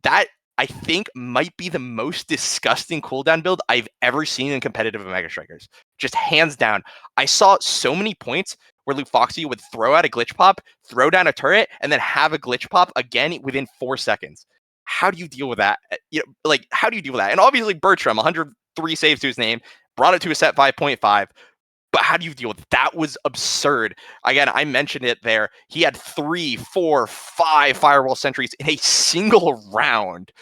I think might be the most disgusting cooldown build I've ever seen in competitive Mega Strikers. Just hands down. I saw so many points where Lou Foxy would throw out a glitch pop, throw down a turret, and then have a glitch pop again within 4 seconds. How do you deal with that? How do you deal with that? And obviously Bertram, 103 saves to his name, brought it to a set 5.5. But how do you deal with it? That was absurd. Again, I mentioned it there. He had 3, 4, 5 firewall sentries in a single round.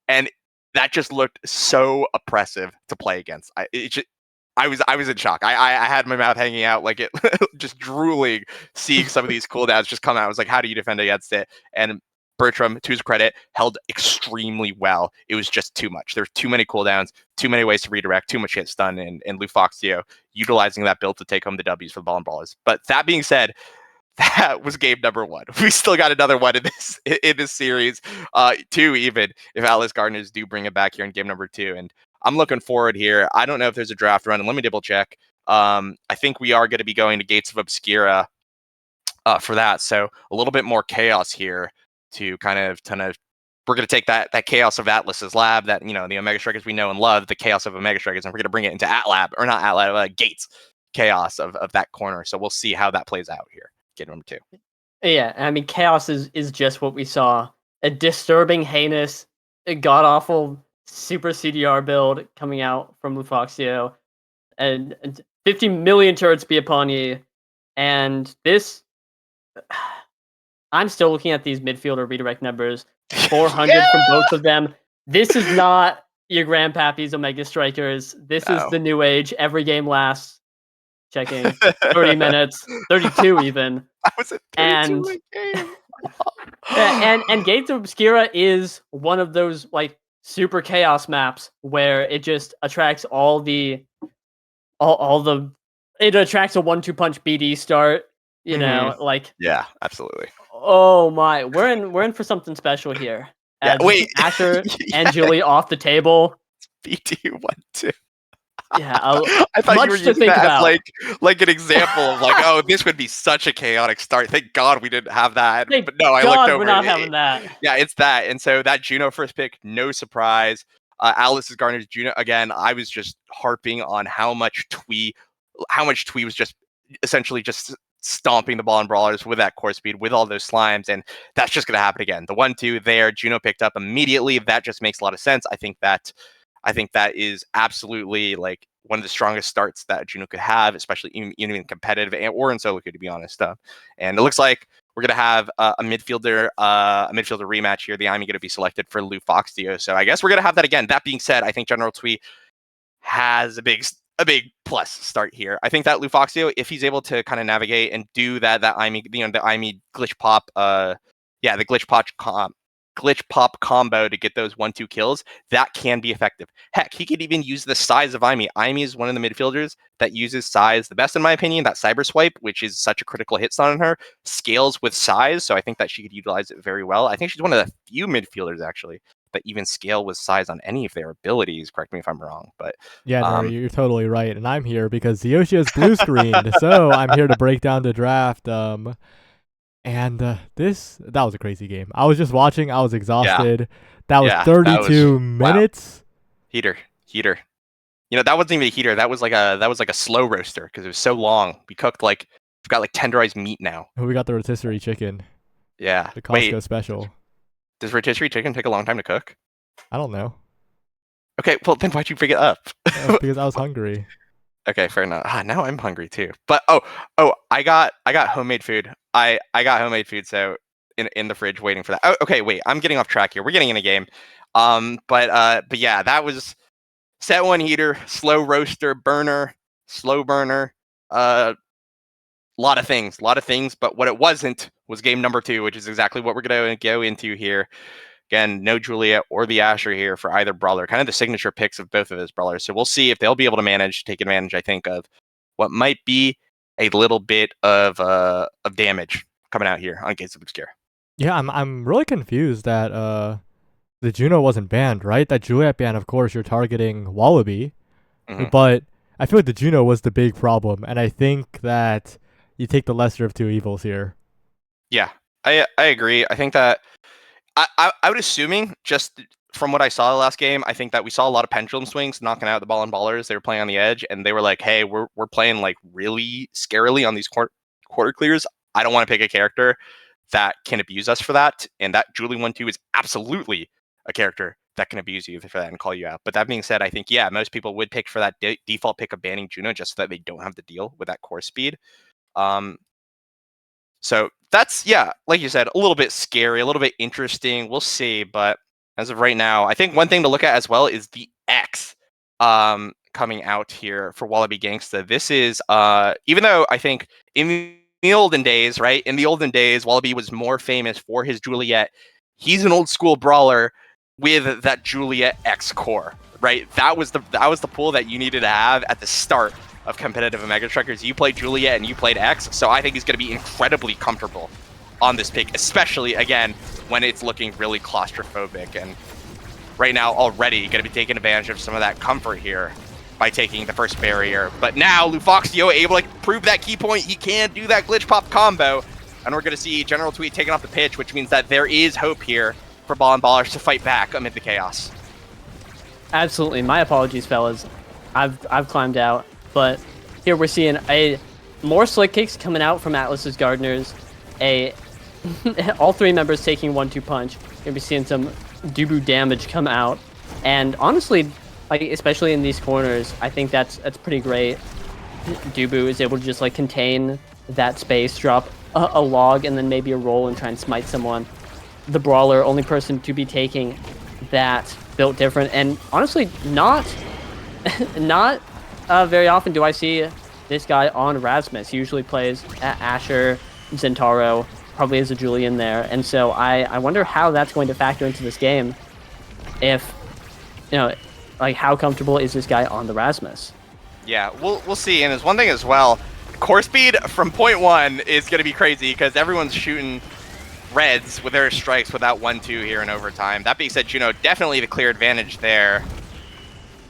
And that just looked so oppressive to play against. I was in shock. I had my mouth hanging out, like it just drooling, seeing some of these cooldowns just come out. I was like, how do you defend against it? And Bertram, to his credit, held extremely well. It was just too much. There's too many cooldowns, too many ways to redirect, too much hit stun, and Lou Foxio utilizing that build to take home the W's for the Ballin Ballers. But that being said, that was game number 1. We still got another one in this series, 2 even, if Atlas Gardeners do bring it back here in game number 2. And I'm looking forward here. I don't know if there's a draft run, and let me double check. I think we are going to be going to Gates of Obscura for that. So a little bit more chaos here to kind of we're going to take that chaos of Atlas's lab, that, the Omega Strikers we know and love, the chaos of Omega Strikers, and we're going to bring it into Atlab, or not Atlab, Gates chaos of that corner. So we'll see how that plays out here. Game number 2. Yeah, I mean, chaos is just what we saw. A disturbing, heinous, god-awful super CDR build coming out from Lufoxio. And 50 million turrets be upon ye. And this... I'm still looking at these midfielder redirect numbers. 400 from both of them. This is not your Grandpappy's Omega Strikers. This is the new age. Every game lasts. Checking 30 minutes, 32 even. I was at 32 game. and Gates of Obscura is one of those like super chaos maps where it just attracts all the it attracts a 1-2 punch BD start, like. Yeah, absolutely. Oh my, we're in for something special here. Yeah, wait, Asher and Julie off the table. BD 1-2. Yeah, I thought you were using that about. as like an example of like, oh, this would be such a chaotic start. Thank God we didn't have that. Thank but no, I looked over. We're not having that. Yeah, it's that. And so that Juno first pick, no surprise. Atlas's Garner's Juno again. I was just harping on how much Twee was just essentially just stomping the Ballin Ballers with that core speed, with all those slimes, and that's just gonna happen again. The 1-2 there, Juno picked up immediately. That just makes a lot of sense. I think that is absolutely like one of the strongest starts that Juno could have, especially even competitive or in solo queue, to be honest. And it looks like we're gonna have a midfielder rematch here. The IME going to be selected for Lufoxio, so I guess we're gonna have that again. That being said, I think General Twee has a big plus start here. I think that Lufoxio, if he's able to kind of navigate and do that IME, the IME glitch pop, the glitch pop combo to get those 1-2 kills, that can be effective. Heck, he could even use the size of IME. IME is one of the midfielders that uses size the best, in my opinion. That cyber swipe, which is such a critical hit stun on her, scales with size, so I think that she could utilize it very well. I think she's one of the few midfielders actually that even scale with size on any of their abilities. Correct me if I'm wrong, but yeah, no, you're totally right, and I'm here because Yoshio's blue screened, so I'm here to break down the draft. And that was a crazy game. I was just watching. I was exhausted. Yeah. That was 32 minutes. Wow. Heater. That wasn't even a heater. That was like a slow roaster because it was so long. We've got like tenderized meat now. We got the rotisserie chicken. Yeah. The Costco special. Does rotisserie chicken take a long time to cook? I don't know. Okay, well then why'd you bring it up? Because I was hungry. Okay, fair enough. Now I'm hungry too. But I got homemade food. I got homemade food, so in the fridge waiting for that. Oh, okay, wait, I'm getting off track here. We're getting in a game. But yeah, that was set 1 heater, slow roaster, burner, slow burner, lot of things. But what it wasn't was game number 2, which is exactly what we're gonna go into here. Again, no Juliet or the Asher here for either brawler. Kind of the signature picks of both of those brawlers. So we'll see if they'll be able to take advantage, I think, of what might be a little bit of damage coming out here on Gates of Obscura. Yeah, I'm really confused that the Juno wasn't banned, right? That Juliet ban, of course, you're targeting Wallaby, but I feel like the Juno was the big problem, and I think that you take the lesser of two evils here. Yeah, I agree. I think that I would assuming, just from what I saw the last game, I think that we saw a lot of pendulum swings knocking out the Ballin Ballers. They were playing on the edge, and they were like, hey, we're playing like really scarily on these quarter clears. I don't want to pick a character that can abuse us for that. And that Julie 1-2 is absolutely a character that can abuse you for that and call you out. But that being said, I think, yeah, most people would pick for that default pick of banning Juno just so that they don't have to deal with that core speed. So that's, yeah, like you said, a little bit scary, a little bit interesting. We'll see. But as of right now, I think one thing to look at as well is the X coming out here for Wallaby Gangsta. This is, even though I think in the olden days, right? In the olden days, Wallaby was more famous for his Juliet. He's an old school brawler with that Juliet X core, right? That was the pool that you needed to have at the start of competitive Omega Strikers. You played Juliet and you played X, so I think he's going to be incredibly comfortable on this pick, especially, again, when it's looking really claustrophobic. And right now, already going to be taking advantage of some of that comfort here by taking the first barrier. But now, Lufoxio able to prove that key point. He can do that glitch pop combo. And we're going to see General Tweet taking off the pitch, which means that there is hope here for Ballin Ballers to fight back amid the chaos. Absolutely. My apologies, fellas. I've climbed out. But here we're seeing more slick kicks coming out from Atlas's Gardeners. All three members taking 1-2 punch. You're going to be seeing some Dubu damage come out. And honestly, like especially in these corners, I think that's pretty great. Dubu is able to just like contain that space, drop a log, and then maybe a roll and try and smite someone. The Brawler, only person to be taking that, built different, and honestly, not very often do I see this guy on Rasmus. He usually plays at Asher, Zentaro, probably has a Julian there, and so I wonder how that's going to factor into this game. If, you know, like how comfortable is this guy on the Rasmus? Yeah, we'll see. And there's one thing as well. Core speed from point 1 is going to be crazy because everyone's shooting reds with their strikes without 1-2 here in overtime. That being said, Juno definitely the clear advantage there.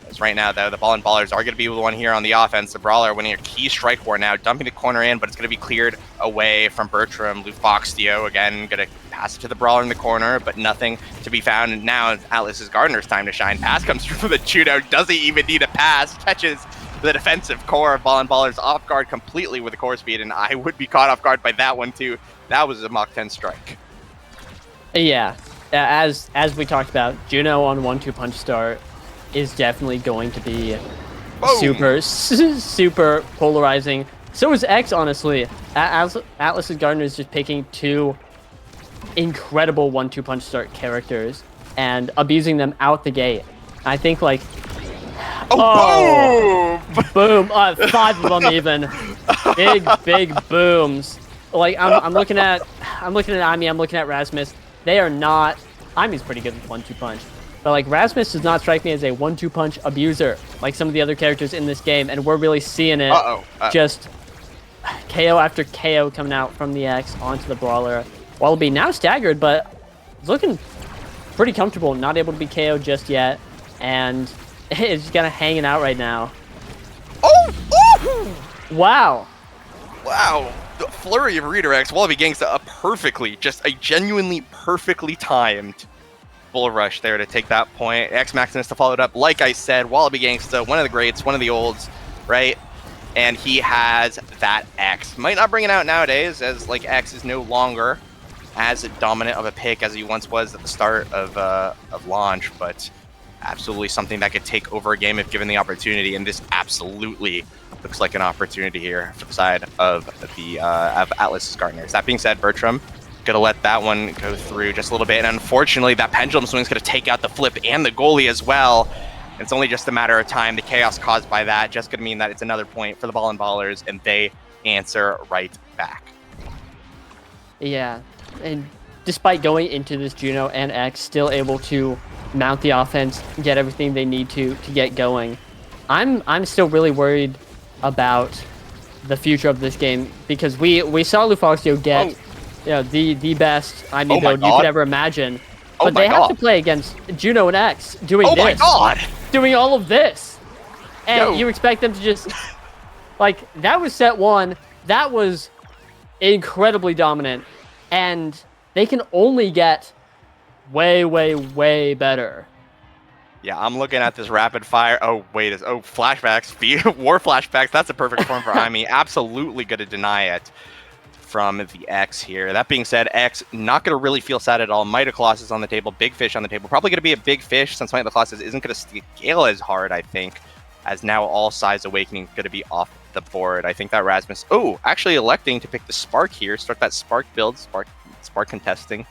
As right now, though, the Ballin Ballers are going to be the one here on the offense. The Brawler winning a key strike war now, dumping the corner in, but it's going to be cleared away from Bertram. Lufoxio, again, going to pass it to the Brawler in the corner, but nothing to be found. And now it's Atlas's Gardener's time to shine. Pass comes through for the Juno. Doesn't even need a pass. Catches the defensive core of Ballin Ballers off guard completely with the core speed, and I would be caught off guard by that one, too. That was a Mach 10 strike. Yeah, as we talked about, Juno on 1-2 punch start is definitely going to be super polarizing. So is X, honestly. Atlas's Gardener is just picking two incredible 1-2 punch start characters and abusing them out the gate. I think like boom, 5 of them even. Big booms. Like I'm looking at Ami, I'm looking at Rasmus. They are not. Ami's pretty good with 1-2 punch, but like Rasmus does not strike me as a 1-2 punch abuser like some of the other characters in this game, and we're really seeing it. Just KO after KO coming out from the X onto the Brawler. Wallaby now staggered, but looking pretty comfortable. Not able to be KO'd just yet, and it's just kind of hanging out right now. Wow. The flurry of redirects. Wallaby Gangsta a genuinely perfectly timed bull rush there to take that point. X Maximus to follow it up. Like I said, Wallaby Gangsta, one of the greats, one of the olds, right? And he has that X. Might not bring it out nowadays, as like X is no longer as dominant of a pick as he once was at the start of launch, but absolutely something that could take over a game if given the opportunity, and this absolutely looks like an opportunity here for the side of the of Atlas's Gardeners. That being said, Bertram gonna let that one go through just a little bit, and unfortunately that pendulum swing is gonna take out the flip and the goalie as well. It's only just a matter of time. The chaos caused by that just gonna mean that it's another point for the Ballin Ballers, and they answer right back. Yeah, and despite going into this, Juno and X still able to mount the offense, get everything they need to get going. I'm still really worried about the future of this game because we saw Lufoxio get the best build you could ever imagine, but they have to play against Juno and X doing doing all of this, and you expect them to just like that was set 1, that was incredibly dominant, and they can only get way better. Yeah, I'm looking at this rapid fire. Flashbacks, war flashbacks. That's a perfect form for Ami. Absolutely going to deny it from the X here. That being said, X not going to really feel sad at all. Might of Colossus on the table, Big Fish on the table. Probably going to be a big fish since Might of the Colossus isn't going to scale as hard, I think, as now all Size Awakening going to be off the board. I think that Rasmus, actually electing to pick the Spark here, start that Spark build, Spark contesting.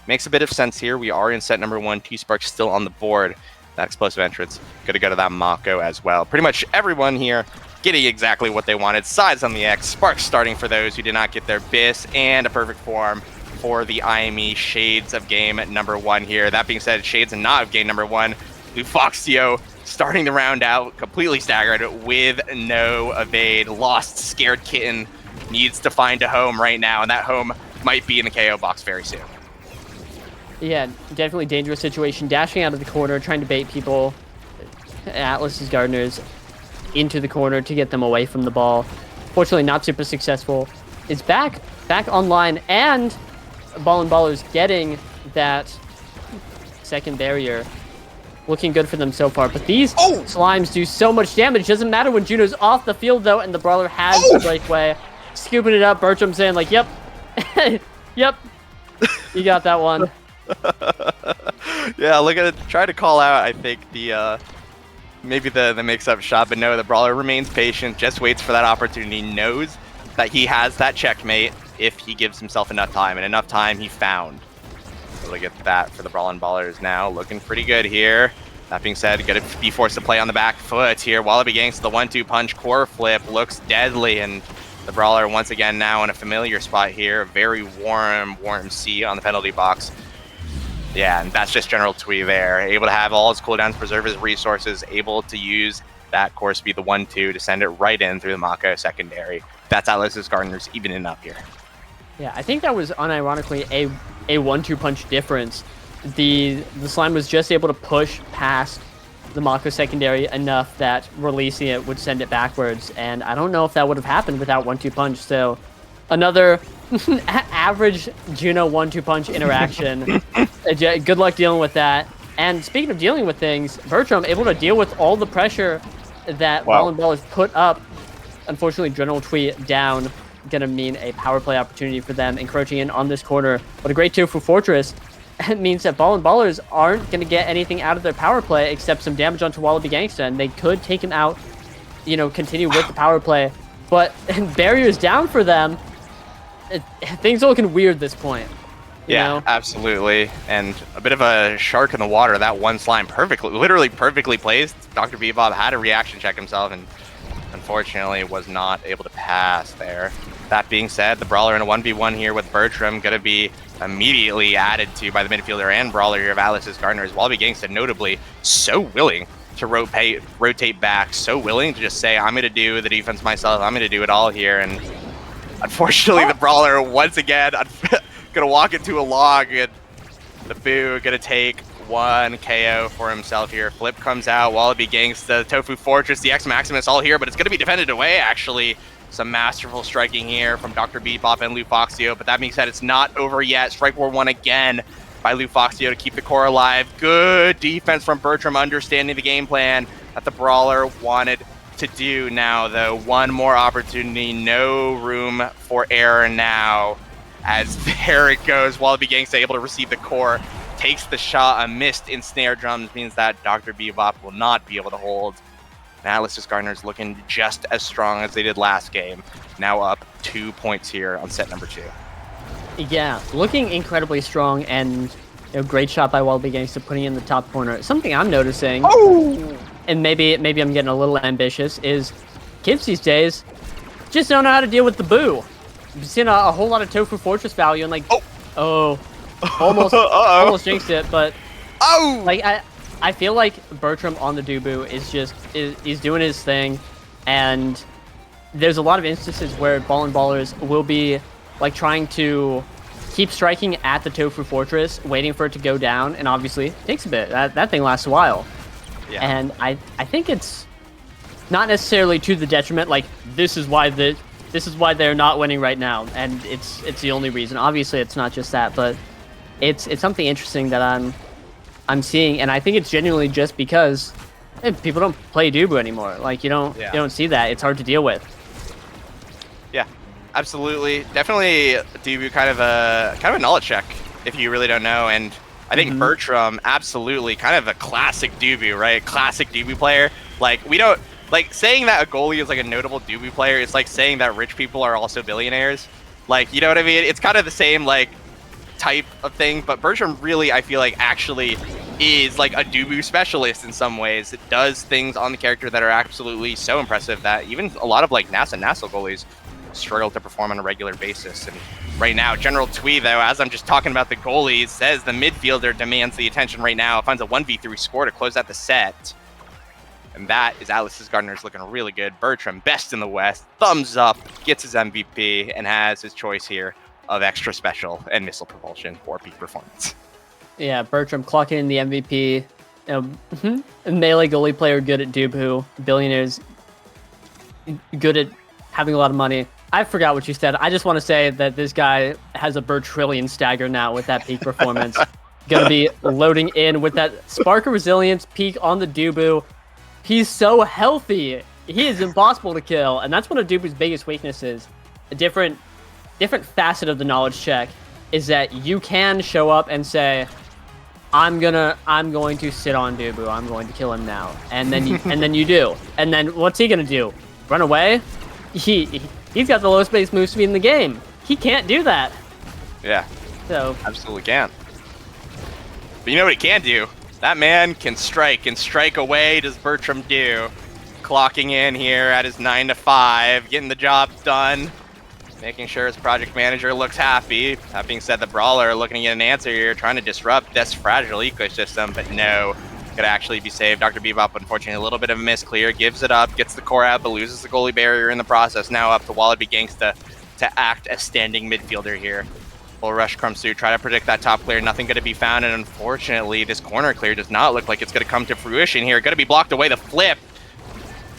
Makes a bit of sense here. We are in set number 1. T-Spark still on the board. That explosive entrance going to go to that Mako as well. Pretty much everyone here getting exactly what they wanted. Size on the X. Spark starting for those who did not get their BIS. And a perfect form for the IME Shades of game number 1 here. That being said, Shades and not of game number 1 Lufoxio starting the round out completely staggered with no evade. Lost Scared Kitten needs to find a home right now, and that home might be in the KO box very soon. Yeah, definitely dangerous situation. Dashing out of the corner, trying to bait people, Atlas's Gardeners, into the corner to get them away from the ball. Fortunately, not super successful. It's back online, and Ballin Ballers getting that second barrier. Looking good for them so far, but these slimes do so much damage. Doesn't matter when Juno's off the field, though, and the Brawler has the breakaway. Scooping it up, Bertram saying, like, yep, yep, you got that one. Yeah, look at it. Try to call out, I think, the maybe the mix-up shot, but no, the Brawler remains patient, just waits for that opportunity, knows that he has that checkmate if he gives himself enough time, and enough time he found. So look at that for the Ballin Ballers now, looking pretty good here. That being said, gonna be forced to play on the back foot here. Wallaby Gangs, the 1-2 punch core flip looks deadly, and the Brawler once again now in a familiar spot here. Very warm C on the penalty box. Yeah, and that's just General Twee there. Able to have all his cooldowns, preserve his resources, able to use that core speed, the 1-2, to send it right in through the Mako secondary. That's Atlas's Gardeners evening up here. Yeah, I think that was unironically a 1-2 punch difference. The slime was just able to push past the Mako secondary enough that releasing it would send it backwards, and I don't know if that would have happened without 1-2 punch. So another average Juno 1-2 punch interaction. Good luck dealing with that. And speaking of dealing with things, Bertram able to deal with all the pressure that Ballin Ballers put up. Unfortunately, General Twee down. Gonna mean a power play opportunity for them, encroaching in on this corner. But a great two for Fortress. It means that Ballin Ballers aren't gonna get anything out of their power play except some damage onto Wallaby Gangsta, and they could take him out, you know, continue with the power play. But barriers down for them. Things are looking weird at this point. You know? Absolutely. And a bit of a shark in the water. That one slime literally perfectly placed. Dr. Bebop had a reaction check himself and unfortunately was not able to pass there. That being said, the Brawler in a 1v1 here with Bertram going to be immediately added to by the midfielder and Brawler here of Atlas's Gardeners. Wallaby Gangsta notably so willing to rotate back, so willing to just say, I'm going to do the defense myself, I'm going to do it all here. And unfortunately, the Brawler once again going to walk into a log, and the Boo going to take one KO for himself here. Flip comes out, Wallaby Gangsta, Tofu Fortress, the X Maximus all here, but it's going to be defended away, actually. Some masterful striking here from Dr. Bebop and Lufoxio, but that being said, it's not over yet. Strike War 1 again by Lufoxio to keep the core alive. Good defense from Bertram, understanding the game plan that the Brawler wanted to do now, though. One more opportunity, no room for error now, as there it goes. Wallaby Gangsta able to receive the core, takes the shot, a missed in snare drums means that Dr. Bebop will not be able to hold. And Atlas's Gardeners looking just as strong as they did last game. Now up 2 points here on set number 2. Yeah, looking incredibly strong, and great shot by Wallaby Gangsta putting in the top corner. Something I'm noticing, and maybe I'm getting a little ambitious, is kids these days just don't know how to deal with the Boo. I've seen a whole lot of Tofu Fortress value, and like, almost jinxed it, but like I feel like Bertram on the Dubu is doing his thing, and there's a lot of instances where Ballin Ballers will be like trying to keep striking at the Tofu Fortress, waiting for it to go down, and obviously it takes a bit. That thing lasts a while. Yeah. And I think it's not necessarily to the detriment, like this is why they're not winning right now, and it's the only reason. Obviously it's not just that, but it's something interesting that I'm seeing, and I think it's genuinely just because people don't play Dubu anymore. Like you don't see that. It's hard to deal with. Yeah, absolutely. Definitely Dubu kind of a knowledge check if you really don't know. And I think Bertram absolutely kind of a classic Dubu, right? Classic Dubu player. Like we don't like saying that a goalie is like a notable Dubu player. It's like saying that rich people are also billionaires. Like you know what I mean? It's kind of the same like type of thing, but Bertram really, I feel like, actually is like a Dubu specialist in some ways. It does things on the character that are absolutely so impressive that even a lot of like NASA and NAST goalies struggle to perform on a regular basis. And right now, General Twee, though, as I'm just talking about the goalies, says the midfielder demands the attention right now, finds a 1v3 score to close out the set. And that is Atlas's Gardeners looking really good. Bertram, best in the West, thumbs up, gets his MVP, and has his choice here of extra special and missile propulsion for peak performance. Yeah, Bertram clocking in the MVP. Melee goalie player good at Dubu. Billionaires good at having a lot of money. I forgot what you said. I just want to say that this guy has a Bertrillion stagger now with that peak performance. Gonna be loading in with that spark of resilience peak on the Dubu. He's so healthy. He is impossible to kill, and that's one of Dubu's biggest weaknesses. A different facet of the knowledge check is that you can show up and say, I'm going to sit on Dubu. I'm going to kill him now. And then you do. And then what's he going to do? Run away? He's got the lowest base move speed in the game. He can't do that. Yeah. So absolutely can. But you know what he can do? That man can strike, and strike away does Bertram do. Clocking in here at his 9 to 5, getting the job done, making sure his project manager looks happy. That being said, the Brawler looking to get an answer here, trying to disrupt this fragile ecosystem, but no, could actually be saved. Dr. Bebop, unfortunately, a little bit of a misclear, gives it up, gets the core out, but loses the goalie barrier in the process. Now up to Wallaby Gangsta to act as standing midfielder here. Full rush Krumsu, try to predict that top clear, nothing going to be found, and unfortunately, this corner clear does not look like it's going to come to fruition here. Going to be blocked away, the flip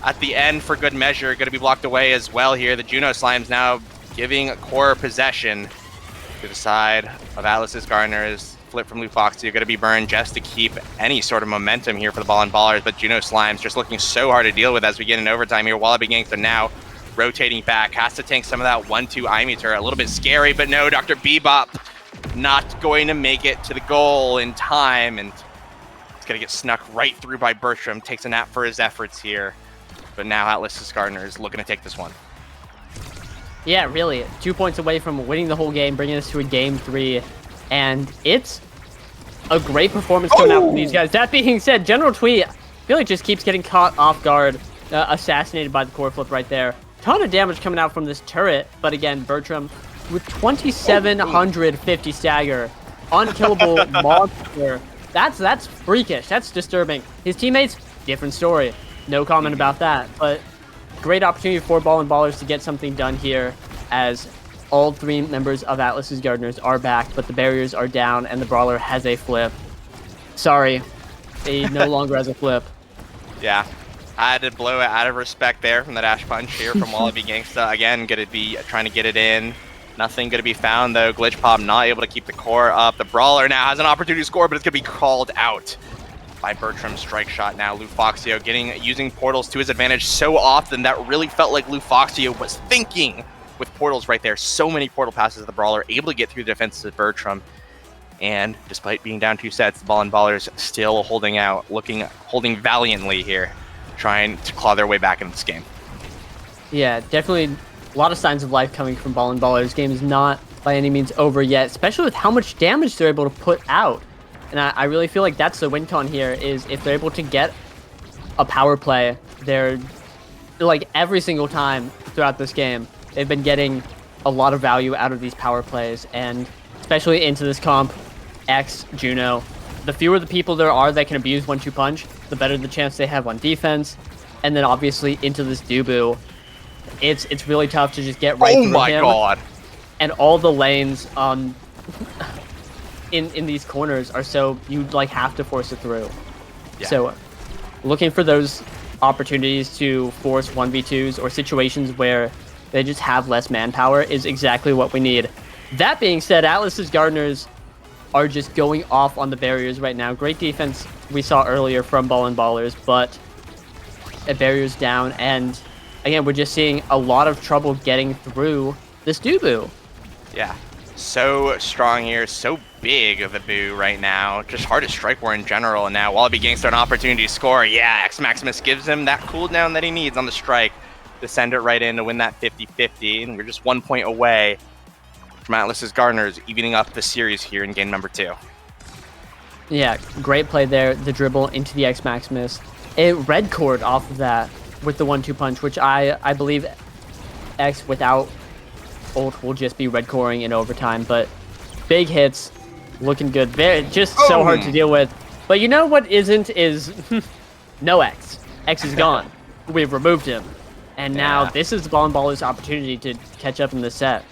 at the end for good measure, going to be blocked away as well here. The Juno Slimes now giving core possession to the side of Atlas's Gardeners. Flip from Lufoxy, going to be burned just to keep any sort of momentum here for the Ballin Ballers, but Juno Slimes just looking so hard to deal with as we get in overtime here. Wallaby Gangster now rotating back, has to tank some of that 1-2 Imeter. A little bit scary, but no, Dr. Bebop not going to make it to the goal in time, and it's going to get snuck right through by Bertram. Takes a nap for his efforts here, but now Atlas's Gardeners looking to take this one. yeah, really, 2 points away from winning the whole game, bringing us to a game 3, and it's a great performance coming out from these guys. That being said, General Twee, I feel like just keeps getting caught off guard, assassinated by the core flip right there. Ton of damage coming out from this turret, but again, Bertram with 2,750 stagger, unkillable monster. That's freakish. That's disturbing. His teammates, different story. No comment about that. But great opportunity for Ballin Ballers to get something done here, as all 3 members of Atlas's Gardeners are back, but the barriers are down, and the Brawler has a flip. Sorry, he no longer has a flip. Yeah. I had to blow it out of respect there from the dash punch here from Wallaby Gangsta. Again, going to be trying to get it in. Nothing going to be found, though. Glitch Pop not able to keep the core up. The Brawler now has an opportunity to score, but it's going to be called out by Bertram's strike shot now. Lufoxio using portals to his advantage so often that really felt like Lufoxio was thinking with portals right there. So many portal passes of the Brawler, able to get through the defenses of Bertram. And despite being down 2 sets, the Ballin Ballers still holding out, holding valiantly here, trying to claw their way back into this game. Yeah, definitely a lot of signs of life coming from Ballin Ballers. Game is not by any means over yet, especially with how much damage they're able to put out. And I really feel like that's the win con here, is if they're able to get a power play, they're like every single time throughout this game, they've been getting a lot of value out of these power plays, and especially into this comp, X, Juno, the fewer the people there are that can abuse 1-2 punch, the better the chance they have on defense. And then obviously into this Dubu, it's really tough to just get right through him. Oh my god. And all the lanes in these corners are so you like have to force it through. Yeah. So looking for those opportunities to force 1v2s or situations where they just have less manpower is exactly what we need. That being said, Atlas's Gardeners are just going off on the barriers right now. Great defense we saw earlier from Ballin Ballers, but barriers down, and again, we're just seeing a lot of trouble getting through this Dubu. Yeah, so strong here, so big of a Boo right now. Just hard to strike war in general, and now Wallaby Gangster an opportunity to score. Yeah, X Maximus gives him that cooldown that he needs on the strike to send it right in to win that 50-50, and we're just 1 point away from Atlas's Gardeners evening up the series here in game number 2. Yeah, great play there. The dribble into the X Maximus. A red cord off of that with the 1-2 punch, which I believe X without ult will just be red coring in overtime. But big hits, looking good. They're just so hard to deal with. But you know what isn't is no X. X is gone. We've removed him. And now this is the Ballin Ballers' opportunity to catch up in the set.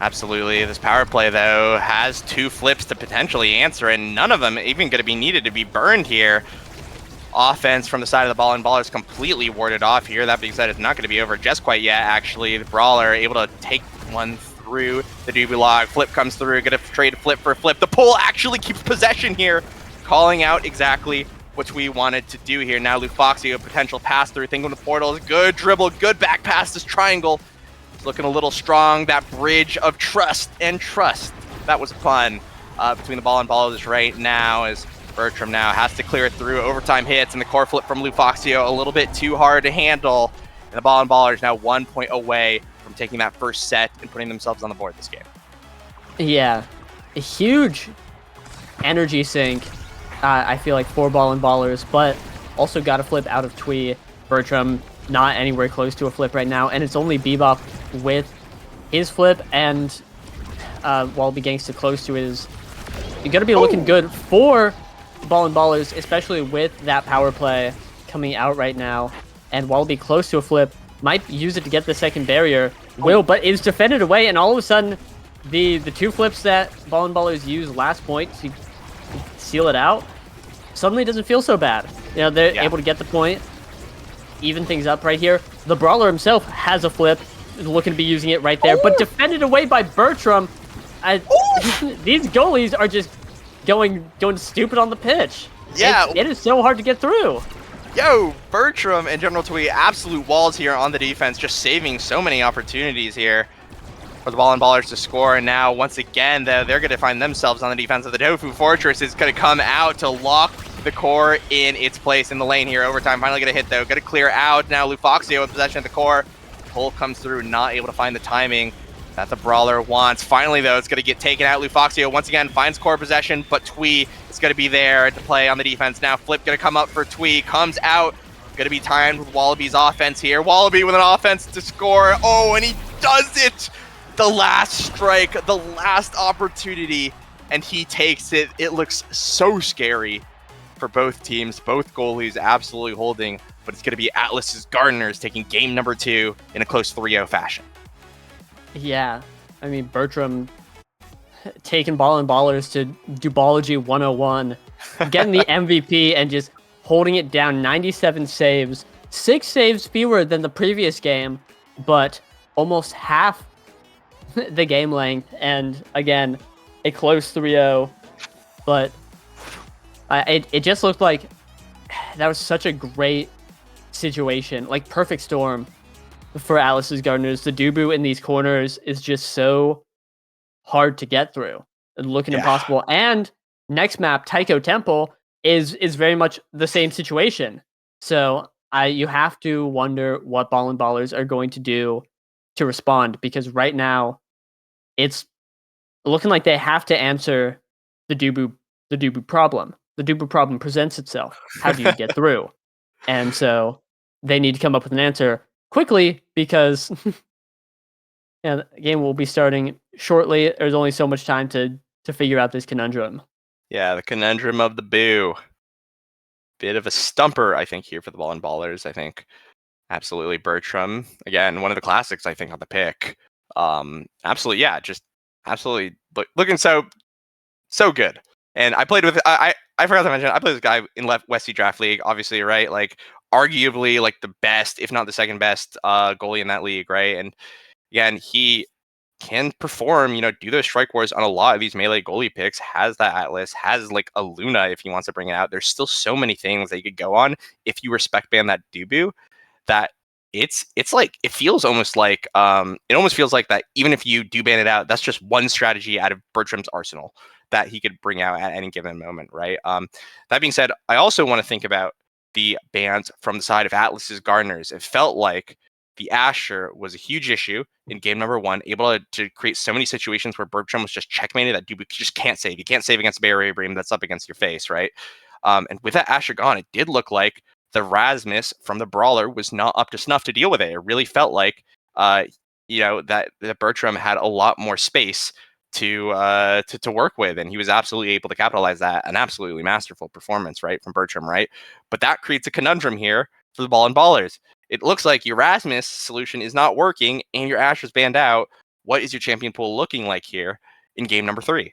Absolutely. This power play, though, has 2 flips to potentially answer, and none of them even going to be needed to be burned here. Offense from the side of the Ballin Ballers completely warded off here. That being said, it's not going to be over just quite yet, actually. The Brawler able to take one through the doobie log. Flip comes through. Going to trade flip for flip. The pull actually keeps possession here, calling out exactly what we wanted to do here. Now Lufoxio, potential pass through, thinking of the portals. Good dribble, good back pass. This triangle looking a little strong. That bridge of trust and trust. That was fun between the Ballin Ballers right now, as Bertram now has to clear it through. Overtime hits and the core flip from Lufoxio a little bit too hard to handle. And the Ballin Ballers now 1 point away from taking that first set and putting themselves on the board this game. Yeah, a huge energy sink. I feel like for Ballin Ballers, but also got a flip out of Twee. Bertram not anywhere close to a flip right now, and it's only Bebop with his flip, and Wallaby Gangsta close to his. You're gonna be looking good for Ballin Ballers, especially with that power play coming out right now, and Wallaby close to a flip. Might use it to get the second barrier. Will, but is defended away, and all of a sudden, the 2 flips that Ballin Ballers used last point to seal it out suddenly doesn't feel so bad. You know, they're able to get the point, even things up right here. The Brawler himself has a flip, looking to be using it right there, but defended away by Bertram. These goalies are just going stupid on the pitch. Yeah, it is so hard to get through. Yo, Bertram and General Twee, absolute walls here on the defense, just saving so many opportunities here for the Ballin Ballers to score. And now, once again, they're going to find themselves on the defense of the Tofu Fortress. Is going to come out to lock the core in its place in the lane here. Overtime, finally going to hit, though. Going to clear out. Now, Lufoxio in possession of the core. Pull comes through, not able to find the timing that the Brawler wants. Finally, though, it's going to get taken out. Lufoxio, once again, finds core possession, but Twee is going to be there to play on the defense. Now, Flip going to come up for Twee. Comes out. Going to be timed with Wallaby's offense here. Wallaby with an offense to score. Oh, and he does it! The last strike, the last opportunity, and he takes it. It looks so scary for both teams. Both goalies absolutely holding, but it's going to be Atlas's Gardeners taking game number 2 in a close 3-0 fashion. Yeah, I mean, Bertram taking Ballin Ballers to Dubology 101, getting the MVP and just holding it down. 97 saves, 6 saves fewer than the previous game, but almost half the game length, and again, a close 3-0, but it just looked like that was such a great situation, like perfect storm for Atlas's Gardeners. The Dubu in these corners is just so hard to get through, looking impossible. And next map, Taiko Temple, is very much the same situation. So you have to wonder what Ballin Ballers are going to do to respond, because right now it's looking like they have to answer the Dubu problem. The Dubu problem presents itself. How do you get through? And so they need to come up with an answer quickly, because the game will be starting shortly. There's only so much time to figure out this conundrum. Yeah, the conundrum of the Boo. Bit of a stumper, I think, here for the Ballin Ballers. I think absolutely Bertram, again, one of the classics, I think, on the pick. Absolutely, yeah, just absolutely looking so good. And I played with I forgot to mention, I played with this guy in Westie Draft League, obviously, right? Like arguably like the best, if not the second best goalie in that league, right? And again, he can perform, do those strike wars on a lot of these melee goalie picks, has that Atlas, has like a Luna if he wants to bring it out. There's still so many things that you could go on if you respect ban that Dubu, that it's like, it feels almost like, it almost feels like that even if you do ban it out, that's just one strategy out of Bertram's arsenal that he could bring out at any given moment, right? That being said, I also want to think about the bans from the side of Atlas's Gardeners. It felt like the Asher was a huge issue in game number 1, able to create so many situations where Bertram was just checkmated that Dubu just can't save. You can't save against a barrier beam that's up against your face, right? And with that Asher gone, it did look like the Rasmus from the Brawler was not up to snuff to deal with it. It really felt like that Bertram had a lot more space to work with, and he was absolutely able to capitalize that. An absolutely masterful performance, right, from Bertram, right? But that creates a conundrum here for the Ballin Ballers. It looks like your Rasmus solution is not working, and your Asher's banned out. What is your champion pool looking like here in game number 3?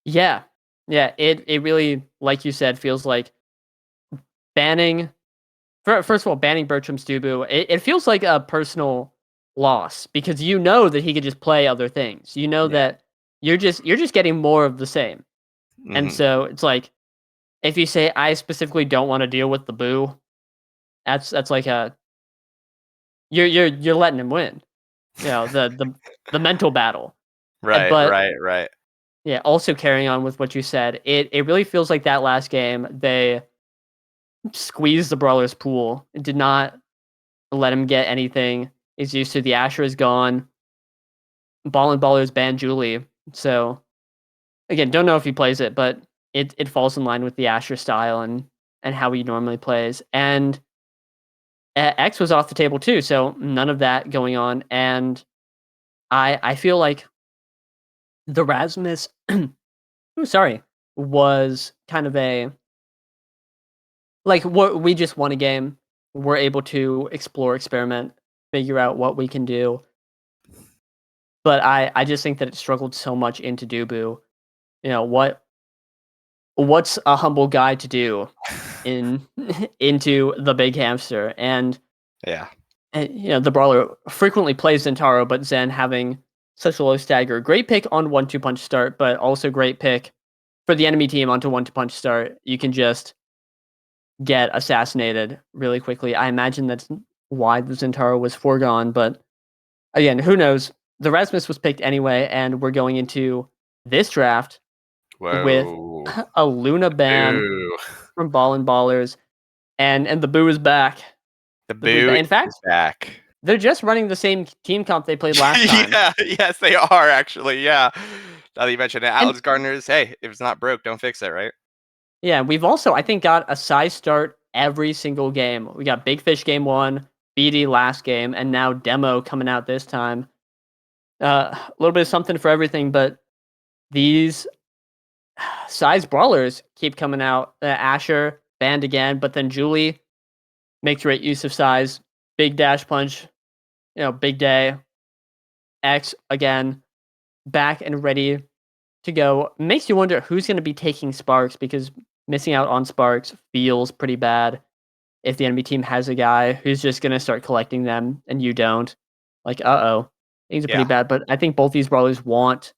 Yeah, yeah. It really, like you said, feels like banning. First of all, banning Bertram's Dubu, it feels like a personal loss because you know that he could just play other things. You know Yeah. that you're just getting more of the same. And Mm-hmm. so it's like if you say I specifically don't want to deal with the boo, that's like a you're letting him win. You know, the mental battle. Right, But right, right. yeah, also carrying on with what you said, it really feels like that last game they squeezed the Brawler's pool. It did not let him get anything. He's used to the Asher is gone. Ballin Ballers banned Julie. So again, don't know if he plays it, but it falls in line with the Asher style and how he normally plays. And X was off the table too, so none of that going on. And I feel like the Rasmus was kind of a like what we just won a game. We're able to explore, experiment, figure out what we can do. But I just think that it struggled so much into Dubu. You know, what's a humble guy to do in into the big hamster? Yeah. And you know, the Brawler frequently plays Zentaro, but Zen having such a low stagger. Great pick on 1-2 punch start, but also great pick for the enemy team onto 1-2 punch start. You can just get assassinated really quickly. I imagine that's why the Zentaro was foregone, but again, who knows? The Rasmus was picked anyway, and we're going into this draft with Whoa. a Luna ban Boo. from Ballin Ballers, and the boo is back. The The boo's boo back. In fact, is back. they're just running the same team comp they played last time. Yeah, yes, they are actually. Yeah. Now that you mentioned it, And Atlas Gardeners, hey, if it's not broke, don't fix it, right? yeah, we've also, I think, got a size start every single game. We got Big Fish game 1, BD last game, and now Demo coming out this time. A little bit of something for everything, but these size brawlers keep coming out. Asher banned again, but then Julie makes great use of size. Big dash punch, big day. X again, back and ready to go. Makes you wonder who's going to be taking Sparks because missing out on Sparks feels pretty bad. If the enemy team has a guy who's just going to start collecting them and you don't, like, things are pretty bad. But I think both these brawlers want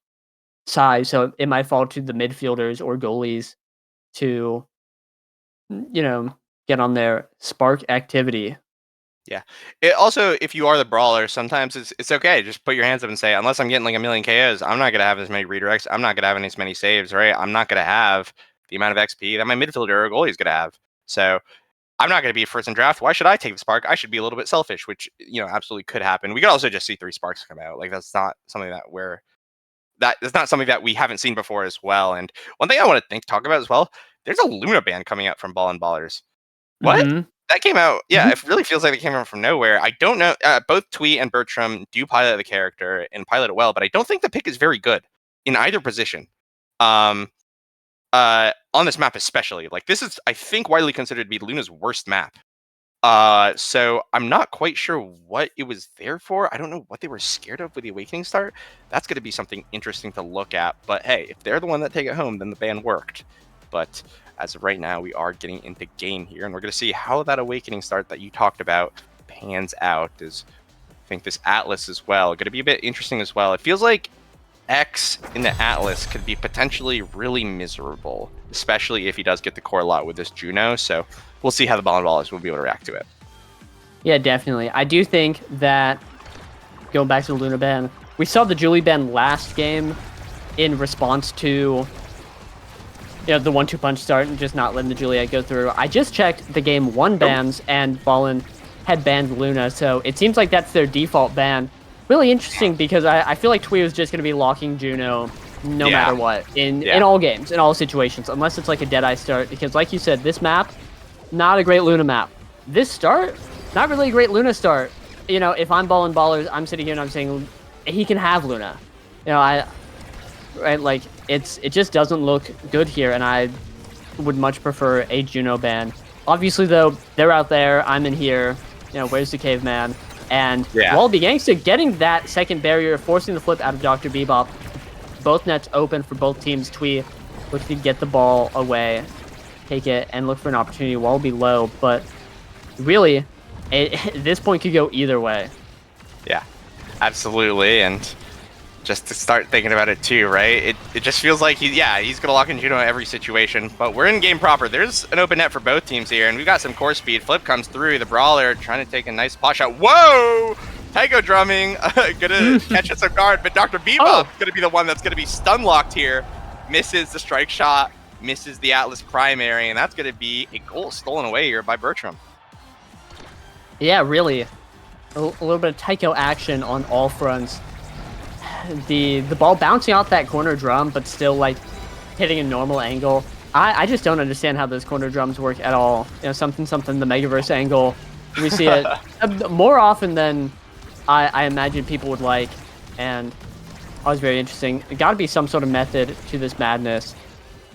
size, so it might fall to the midfielders or goalies to, get on their Spark activity. Yeah. It also, if you are the brawler, sometimes it's okay. Just put your hands up and say, unless I'm getting like a million KOs, I'm not gonna have as many redirects. I'm not gonna have as many saves, right? I'm not gonna have the amount of XP that my midfielder or goalie is gonna have. So I'm not gonna be first in draft. Why should I take the spark? I should be a little bit selfish, which absolutely could happen. We could also just see 3 sparks come out. Like that's not something that's not something that we haven't seen before as well. And one thing I want to talk about as well, there's a Luna band coming out from Ballin Ballers. What? Mm-hmm. That came out, yeah, it really feels like it came out from nowhere. I don't know, both Twee and Bertram do pilot the character and pilot it well, but I don't think the pick is very good in either position. On this map especially. Like, this is, I think, widely considered to be Luna's worst map. So I'm not quite sure what it was there for. I don't know what they were scared of with the Awakening start. That's going to be something interesting to look at. But hey, if they're the one that take it home, then the ban worked. But as of right now, we are getting into game here, and we're going to see how that Awakening start that you talked about pans out. I think this Atlas as well going to be a bit interesting as well. It feels like X in the Atlas could be potentially really miserable, especially if he does get the core lot with this Juno. So we'll see how the Ballin Ballers will be able to react to it. Yeah, definitely. I do think that, going back to the Luna ban, we saw the Julie ban last game in response to the 1-2 punch start and just not letting the Juliet go through. I just checked the game 1 bans, and Ballin had banned Luna, so it seems like that's their default ban. Really interesting because I feel like Twee was just going to be locking Juno no matter what in all games, in all situations, unless it's like a Deadeye start, because like you said, this map, not a great Luna map. This start, not really a great Luna start. you know, if I'm Ballin Ballers, I'm sitting here and I'm saying he can have Luna. You know, right, like it just doesn't look good here, and I would much prefer a Juno ban. Obviously, though, they're out there. I'm in here. You know, where's the caveman? And Wallaby Gangsta getting that second barrier, forcing the flip out of Dr. Bebop. Both nets open for both teams. Twee looks to get the ball away, take it, and look for an opportunity. Wallaby low, but really, this point could go either way. Yeah, absolutely. And just to start thinking about it too, right? It just feels like he's gonna lock in Juno in every situation. But we're in game proper. There's an open net for both teams here, and we've got some core speed. Flip comes through. The Brawler trying to take a nice pot shot. Whoa! Tycho drumming, gonna catch us off guard, but Dr. Bebop gonna be the one that's gonna be stun locked here. Misses the strike shot, misses the Atlas primary, and that's gonna be a goal stolen away here by Bertram. Yeah, really. A little bit of Tycho action on all fronts. The ball bouncing off that corner drum, but still like hitting a normal angle. I just don't understand how those corner drums work at all. You know, something the Megaverse angle. We see it more often than I imagine people would like, and always very interesting. It got to be some sort of method to this madness.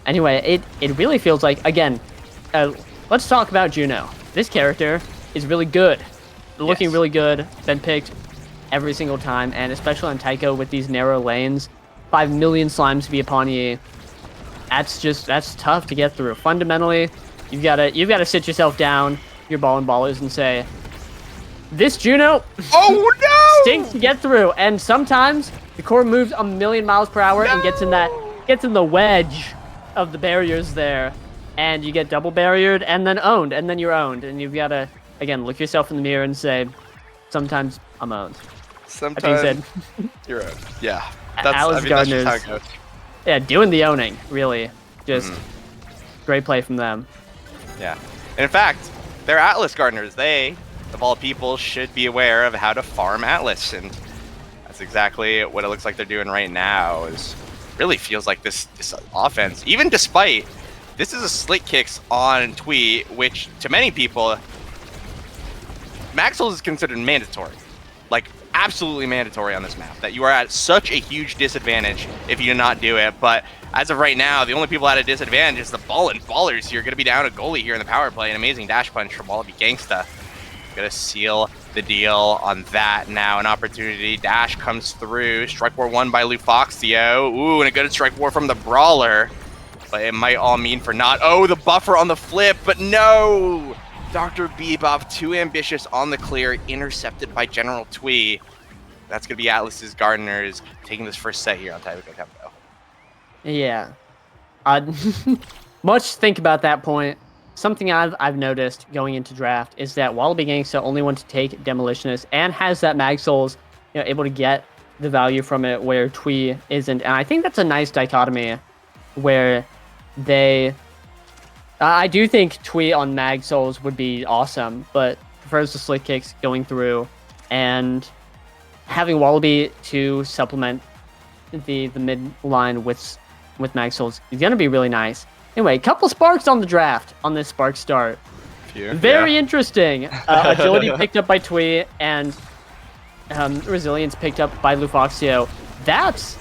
Anyway, it really feels like, again, let's talk about Juno. This character is really good, looking really good, been picked every single time, and especially on Tycho with these narrow lanes, 5 million slimes to be upon you. That's tough to get through. Fundamentally, you've got to sit yourself down, your Ballin Ballers, and say, this Juno stinks to get through. And sometimes the core moves a million miles per hour and gets in the wedge of the barriers there, and you get double barriered and then owned, and then you're owned, and you've got to again look yourself in the mirror and say, sometimes I'm owned. Sometimes you're owned. Yeah, that's just how it goes. Yeah, doing the owning, really. Just great play from them. Yeah. And in fact, they're Atlas Gardeners. They, of all people, should be aware of how to farm Atlas. And that's exactly what it looks like they're doing right now. Is really feels like this offense, even despite this is a slick kicks on Twee, which to many people, Maxwell is considered mandatory. Like, absolutely mandatory on this map, that you are at such a huge disadvantage if you do not do it. But as of right now, the only people at a disadvantage is the Ballin Ballers here. Going to be down a goalie here in the power play. An amazing dash punch from Wallaby Gangsta. Going to seal the deal on that now. An opportunity. Dash comes through. Strike war won by Lufoxio. Ooh, and a good strike war from the Brawler. But it might all mean for not. Oh, the buffer on the flip, but no! Dr. Bebop, too ambitious on the clear, intercepted by General Twee. That's going to be Atlas's Gardeners taking this first set here on Typico Tempo. Yeah. Much to think about that point. Something I've noticed going into draft is that Wallaby Gangsta only wants to take Demolitionist and has that Mag Souls, you know, able to get the value from it where Twee isn't. And I think that's a nice dichotomy where they... I do think Twee on Mag Souls would be awesome, but prefers the slick kicks going through, and having Wallaby to supplement the mid line with Mag Souls is gonna be really nice. Anyway, a couple sparks on the draft on this spark start. Very interesting. Agility picked up by Twee, and Resilience picked up by Lufoxio. That's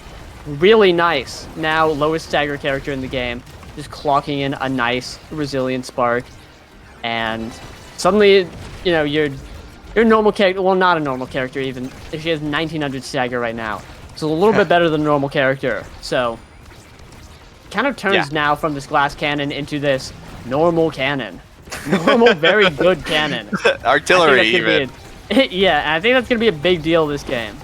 really nice. Now lowest stagger character in the game. Just clocking in a nice resilient spark, and suddenly, you know, your normal character, well, not a normal character even, she has 1900 stagger right now. It's a little bit better than a normal character, so kind of turns now from this glass cannon into this normal cannon. Normal, very good cannon. Artillery, even. Yeah, and I think that's going to be a big deal this game.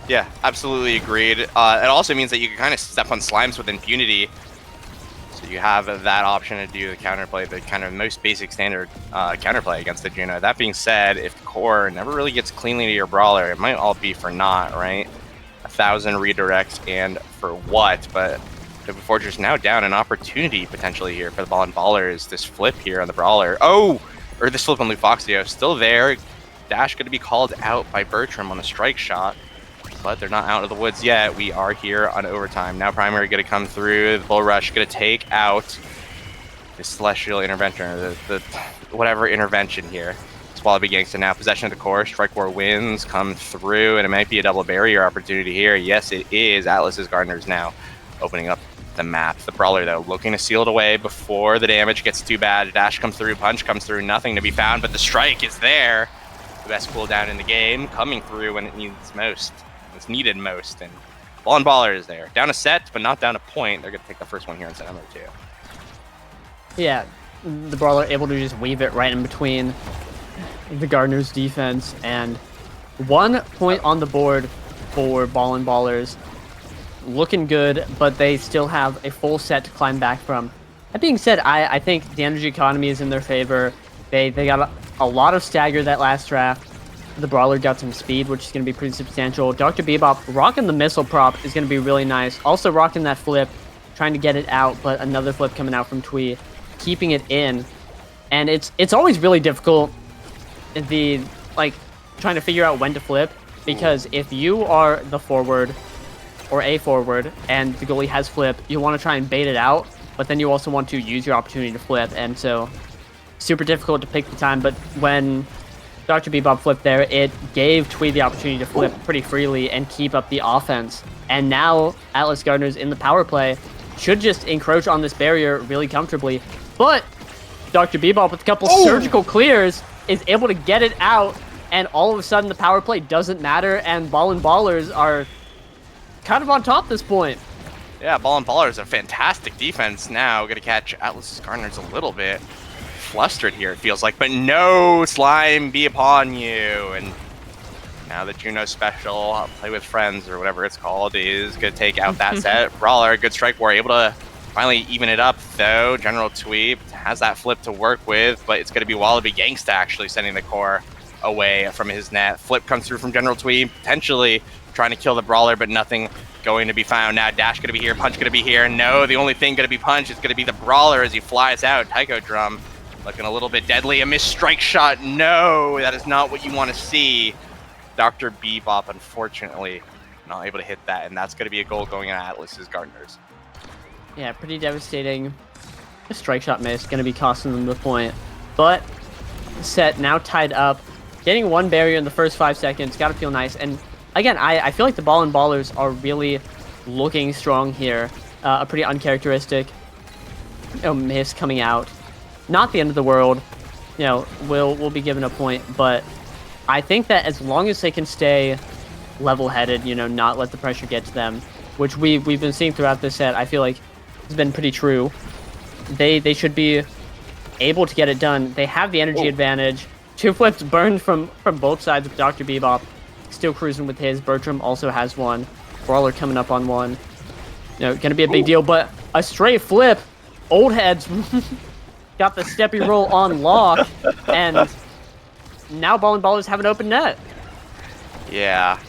Yeah, absolutely agreed. It also means that you can kind of step on slimes with impunity. So you have that option to do the counterplay, the kind of most basic standard counterplay against the Juno. That being said, if the core never really gets cleanly to your Brawler, it might all be for naught, right? 1,000 redirects and for what? But the Fortress now down an opportunity potentially here for the Ballin Ballers. This flip here on the Brawler. Oh! Or this flip on Lufoxio. Still there. Dash going to be called out by Bertram on a strike shot. But they're not out of the woods yet. We are here on overtime. Now primary going to come through. The Bull Rush going to take out the Celestial Intervention, or the whatever intervention here. It's It's Wallaby Gangsta now possession of the core. Strike War wins, come through, and it might be a double barrier opportunity here. Yes, it is. Atlas's Gardeners now opening up the map. The Brawler, though, looking to seal it away before the damage gets too bad. Dash comes through, punch comes through, nothing to be found, but the strike is there. The best cooldown in the game, coming through when it needs most. It's needed most, and Ballin Ballers there. Down a set, but not down a point. They're going to take the first one here in set number 2. Yeah, the Brawler able to just weave it right in between the Gardeners' defense, and 1 point on the board for Ballin Ballers. Looking good, but they still have a full set to climb back from. That being said, I think the energy economy is in their favor. They got a lot of stagger that last draft. The Brawler got some speed, which is going to be pretty substantial. Dr. Bebop rocking the missile prop is going to be really nice. Also rocking that flip, trying to get it out, but another flip coming out from Twee, keeping it in. And it's always really difficult, trying to figure out when to flip, because if you are the forward or a forward and the goalie has flip, you want to try and bait it out, but then you also want to use your opportunity to flip, and so super difficult to pick the time. But when Dr. Bebop flipped there, it gave Twee the opportunity to flip pretty freely and keep up the offense. And now Atlas Gardeners in the power play should just encroach on this barrier really comfortably, but Dr. Bebop with a couple surgical clears is able to get it out, and all of a sudden the power play doesn't matter, and Ballin Ballers are kind of on top this point. Yeah, Ballin Ballers a fantastic defense now. Going to catch Atlas's Gardeners a little bit flustered here, it feels like, but no, slime be upon you. And now the Juno special, play with friends or whatever it's called, is going to take out that set. Brawler, good strike war, able to finally even it up though. General Twee has that flip to work with, but it's going to be Wallaby Gangsta actually sending the core away from his net. Flip comes through from General Twee, potentially trying to kill the Brawler, but nothing going to be found. Now Dash going to be here, punch going to be here. No, the only thing going to be punched is going to be the Brawler as he flies out. Taiko Drum looking a little bit deadly. A missed strike shot. No, that is not what you want to see. Dr. Bebop, unfortunately, not able to hit that, and that's going to be a goal going at Atlas's Gardeners. Yeah, pretty devastating. A strike shot miss, going to be costing them the point. But set now tied up. Getting 1 barrier in the first 5 seconds, got to feel nice. And again, I feel like the Ballin Ballers are really looking strong here. A pretty uncharacteristic miss coming out. Not the end of the world. We'll be given a point, but I think that as long as they can stay level-headed, not let the pressure get to them, which we've been seeing throughout this set, I feel like it's been pretty true. They should be able to get it done. They have the energy advantage. 2 flips burned from both sides with Dr. Bebop. Still cruising with his. Bertram also has 1. Brawler coming up on 1. Gonna be a big deal, but a stray flip. Old heads got the steppy roll on lock, and now Ballin Ballers have an open net. Yeah.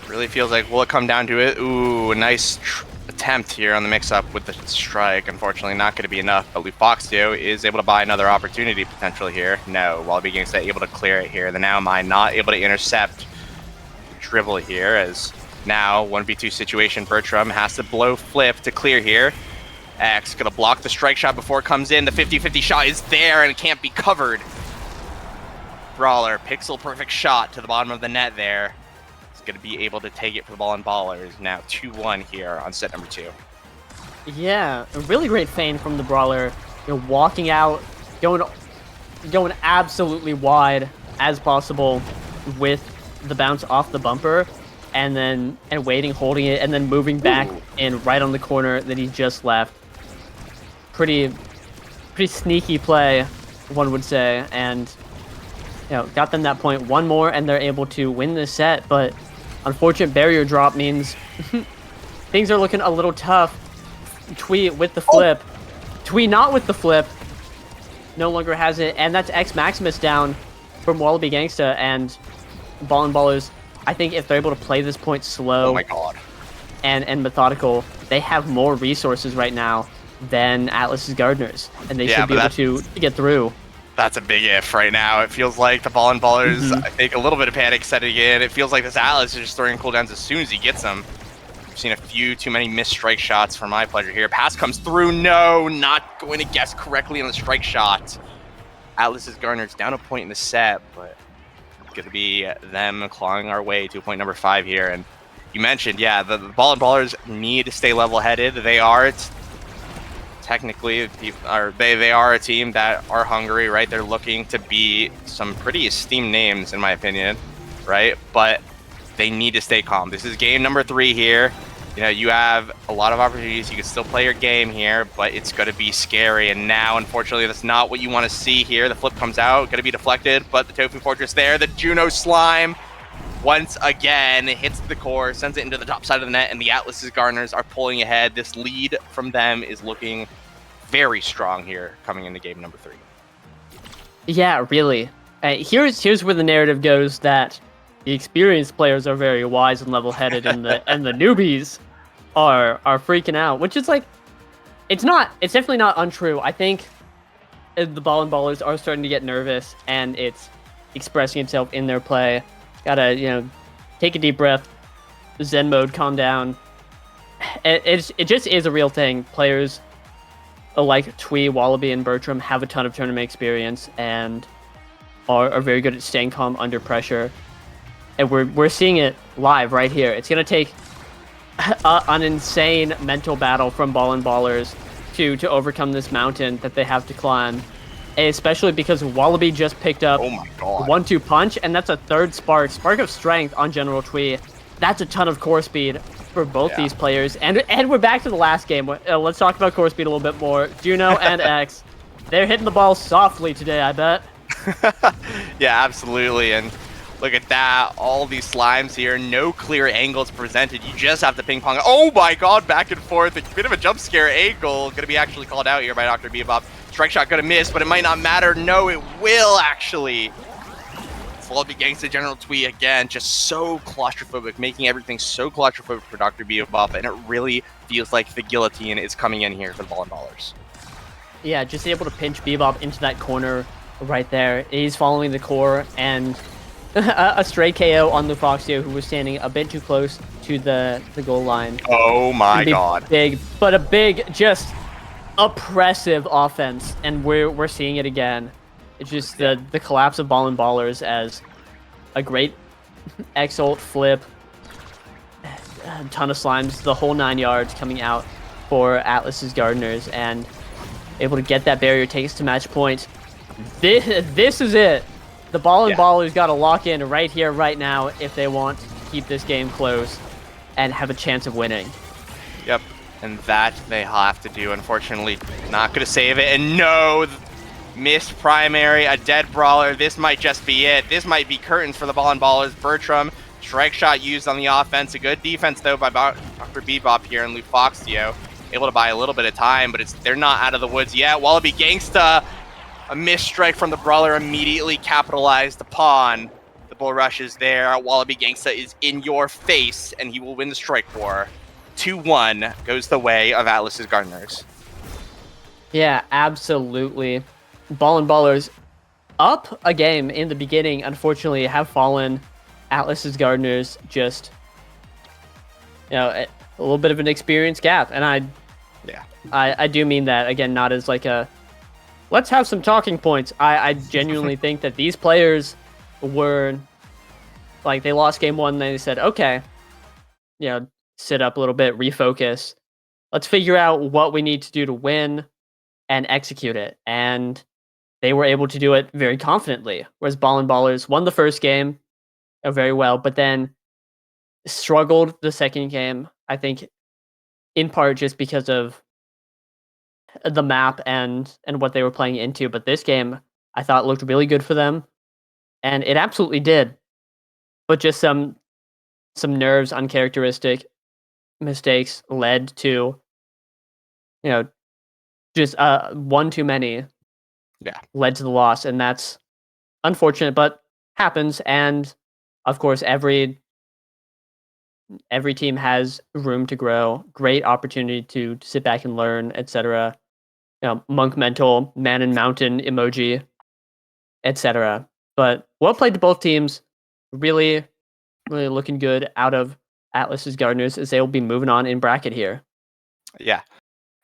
Really feels like, will it come down to it? Ooh, a nice attempt here on the mix-up with the strike. Unfortunately, not going to be enough, but Lufoxio is able to buy another opportunity potentially here. No, Wallaby Gangsta able to clear it here. The Now Mine not able to intercept dribble here, as now 1v2 situation. Bertram has to blow flip to clear here. X gonna block the strike shot before it comes in. The 50-50 shot is there and it can't be covered. Brawler, pixel perfect shot to the bottom of the net there. He's gonna be able to take it for the Ballin Ballers. Now 2-1 here on set number 2. Yeah, a really great feint from the Brawler. Walking out, going absolutely wide as possible with the bounce off the bumper, and waiting, holding it, and then moving back in right on the corner that he just left. Pretty sneaky play, one would say, and got them that point. 1 more, and they're able to win this set. But unfortunate barrier drop means things are looking a little tough. Twee with the flip, Twee not with the flip, no longer has it, and that's X Maximus down from Wallaby Gangsta, and Ballin Ballers, I think if they're able to play this point slow, oh my God, and methodical, they have more resources right now than Atlas's Gardeners, and they should be able to get through. That's a big if right now. It feels like the Ballin Ballers, I think a little bit of panic setting in. It feels like this Atlas is just throwing cooldowns as soon as he gets them. I've seen a few too many missed strike shots for my pleasure here. Pass comes through. No, not going to guess correctly on the strike shot. Atlas's Garner's down a point in the set, but it's going to be them clawing our way to point number 5 here. And you mentioned, yeah, the Ballin Ballers need to stay level-headed. They are technically, they are a team that are hungry, right? They're looking to beat some pretty esteemed names, in my opinion, right? But they need to stay calm. This is game number 3 here. You know, you have a lot of opportunities. You can still play your game here, but it's going to be scary. And now, unfortunately, that's not what you want to see here. The flip comes out, going to be deflected, but the Tofu Fortress there, the Juno Slime, once again, hits the core, sends it into the top side of the net, and the Atlas's Gardeners are pulling ahead. This lead from them is looking very strong here coming into game number 3. Yeah, really. Here's where the narrative goes that the experienced players are very wise and level-headed, and the newbies are freaking out, which is like, it's definitely not untrue. I think the Ballin Ballers are starting to get nervous, and it's expressing itself in their play. Gotta, you know, take a deep breath, Zen mode, calm down. It just is a real thing. Players like Twee, Wallaby, and Bertram have a ton of tournament experience and are very good at staying calm under pressure. And we're seeing it live right here. It's gonna take an insane mental battle from Ballin Ballers to overcome this mountain that they have to climb, especially because Wallaby just picked up 1-2 punch, and that's a third spark of strength on General Twee. That's a ton of core speed for both these players, and we're back to the last game. Let's talk about core speed a little bit more. Juno and X, they're hitting the ball softly today, I bet. Yeah, absolutely. And look at that, all these slimes here, no clear angles presented. You just have to ping pong. Oh my god, back and forth. A bit of a jump scare angle. Gonna be actually called out here by Dr. Bebop. Strike shot gonna miss, but it might not matter. No, it will actually. Wallaby Gangsta General Twee again, just so claustrophobic, making everything so claustrophobic for Dr. Bebop, and it really feels like the guillotine is coming in here for the Ballin Ballers. Yeah, just able to pinch Bebop into that corner right there. He's following the core, and a stray KO on Lufoxio, who was standing a bit too close to the goal line. Oh my god. Big, but a big, just oppressive offense, and we're seeing it again. It's just the collapse of Ballin Ballers as a great X-ult flip, a ton of slimes, the whole 9 yards coming out for Atlas's Gardeners, and able to get that barrier, take us to match point. This is it. The Ballin Ballers got to lock in right here, right now, if they want to keep this game close and have a chance of winning. Yep, and that they have to do. Unfortunately, not going to save it, and no, missed primary, a dead brawler. This might just be it. This might be curtains for the Ballin Ballers. Bertram, strike shot used on the offense. A good defense, though, by Dr. Bebop here and Lufoxio. Able to buy a little bit of time, but they're not out of the woods yet. Wallaby Gangsta, a missed strike from the brawler, immediately capitalized upon. The bull rush is there. Wallaby Gangsta is in your face, and he will win the strike war. 2-1 goes the way of Atlas's Gardeners. Yeah, absolutely. Ballin Ballers up a game in the beginning, unfortunately, have fallen. Atlas's Gardeners just, a little bit of an experience gap. And I do mean that, again, not as like a, let's have some talking points. I genuinely think that these players were, like, they lost game 1, and they said, okay, sit up a little bit, refocus. Let's figure out what we need to do to win and execute it. And they were able to do it very confidently, whereas Ballin Ballers won the first game very well, but then struggled the second game, I think, in part just because of the map and what they were playing into. But this game, I thought, looked really good for them, and it absolutely did. But just some nerves, uncharacteristic mistakes led to, just one too many. Led to the loss, and that's unfortunate, but happens. And of course, every team has room to grow, great opportunity to sit back and learn, etc. Monk mental, man and mountain emoji, etc. But well played to both teams. Really, really looking good out of Atlas's Gardeners, as they will be moving on in bracket here. Yeah.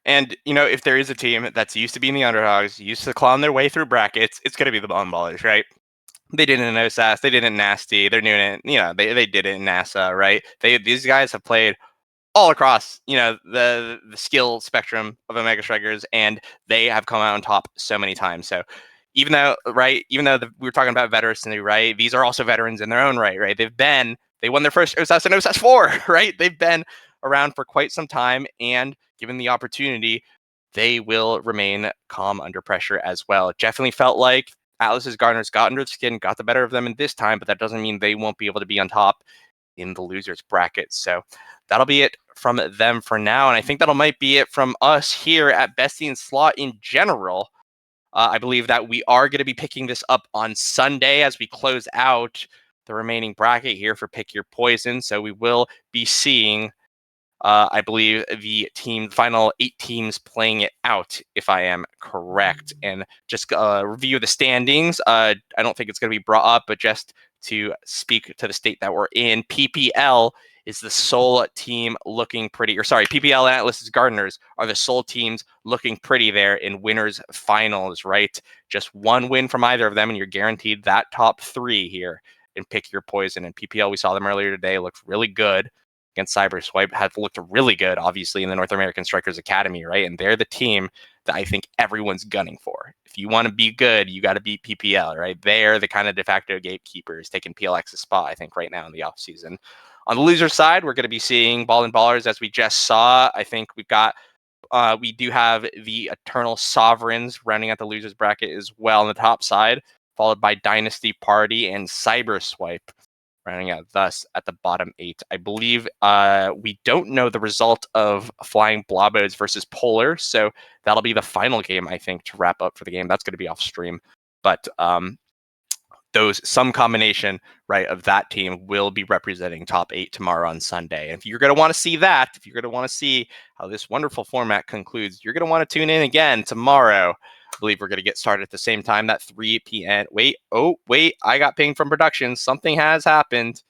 And, if there is a team that's used to being the underdogs, used to clawing their way through brackets, it's going to be the Ballin Ballers, right? They did it in OSAS, they did it in NAST, they're doing it, they did it in NASA, right? These guys have played all across, the skill spectrum of Omega Strikers, and they have come out on top so many times. So even though we were talking about veterans, right? These are also veterans in their own right? They won their first OSAS and OSAS 4, right? They've been around for quite some time, and given the opportunity, they will remain calm under pressure as well. It definitely felt like Atlas's Gardeners got under the skin, got the better of them in this time, but that doesn't mean they won't be able to be on top in the losers bracket. So that'll be it from them for now. And I think that'll might be it from us here at Bestie and Slot in general. I believe that we are going to be picking this up on Sunday as we close out the remaining bracket here for Pick Your Poison. So we will be seeing, I believe, the final 8 teams playing it out, if I am correct. And just review the standings. I don't think it's going to be brought up, but just to speak to the state that we're in, PPL is the sole team looking pretty, PPL and Atlas's Gardeners are the sole teams looking pretty there in winners finals, right? Just one win from either of them, and you're guaranteed that top 3 here in Pick Your Poison. And PPL, we saw them earlier today, looked really good against Cyberswipe, have looked really good, obviously, in the North American Strikers Academy, right? And they're the team that I think everyone's gunning for. If you want to be good, you got to beat PPL, right? They're the kind of de facto gatekeepers taking PLX's spot, I think, right now in the offseason. On the loser side, we're going to be seeing Ballin Ballers, as we just saw. I think we do have the Eternal Sovereigns rounding out the losers bracket as well on the top side, followed by Dynasty Party and Cyberswipe, rounding out thus at the bottom 8. I believe we don't know the result of Flying Blobos versus Polar, so that'll be the final game, I think, to wrap up for the game. That's going to be off stream, but some combination, right, of that team will be representing top 8 tomorrow on Sunday. And if you're going to want to see that, if you're going to want to see how this wonderful format concludes, you're going to want to tune in again tomorrow. I believe we're going to get started at the same time, that 3 p.m. Wait, I got pinged from production. Something has happened.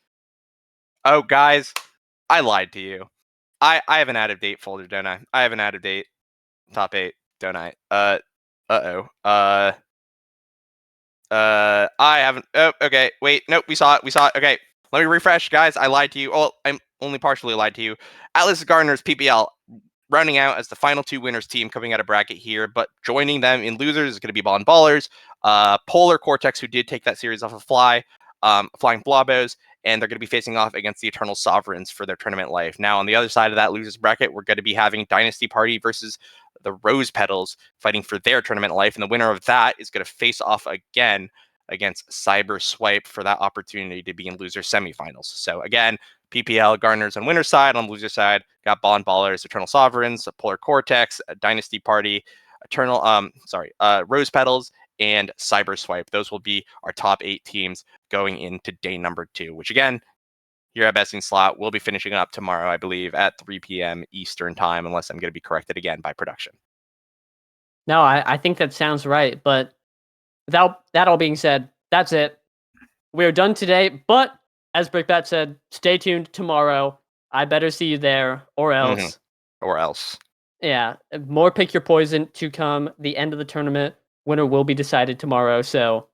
Oh, guys, I lied to you. I have an out-of-date folder, don't I? I have an out-of-date top 8, don't I? I haven't. Oh, okay. Wait. Nope. We saw it. Okay. Let me refresh, guys. I lied to you. Oh, I'm only partially lied to you. Atlas Gardeners PPL rounding out as the final 2 winners team coming out of bracket here, but joining them in losers is going to be Ballin Ballers, Polar Coretex, who did take that series off of Flying Blobos, and they're going to be facing off against the Eternal Sovereigns for their tournament life. Now, on the other side of that losers bracket, we're going to be having Dynasty Party versus the Rose Petals fighting for their tournament life, and the winner of that is going to face off again against Cyberswipe for that opportunity to be in loser semifinals. So again, PPL Gardeners on winner's side. On the loser side, got Ballin Ballers, Eternal Sovereigns, Polar Coretex, Dynasty Party, Rose Petals, and Cyberswipe. Those will be our top 8 teams going into day number 2, which again, here at Besting Slot, we'll be finishing up tomorrow, I believe, at 3 p.m. Eastern time, unless I'm going to be corrected again by production. No, I think that sounds right. But without that all being said, that's it. We're done today. But as Brickbat said, stay tuned tomorrow. I better see you there, or else. Mm-hmm. Or else. Yeah, more Pick Your Poison to come. The end of the tournament. Winner will be decided tomorrow. So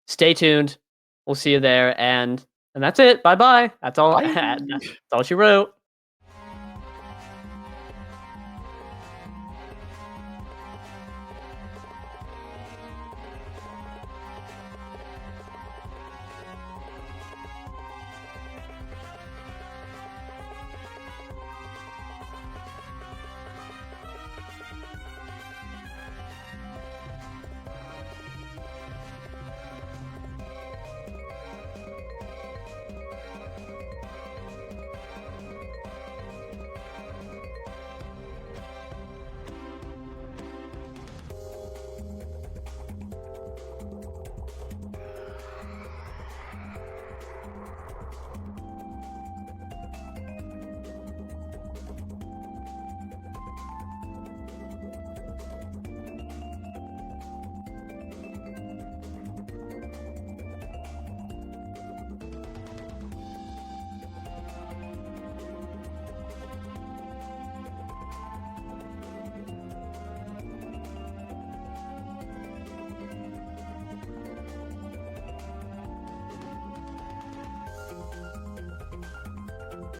stay tuned. We'll see you there. And that's it. Bye-bye. That's all. Bye. That's all she wrote.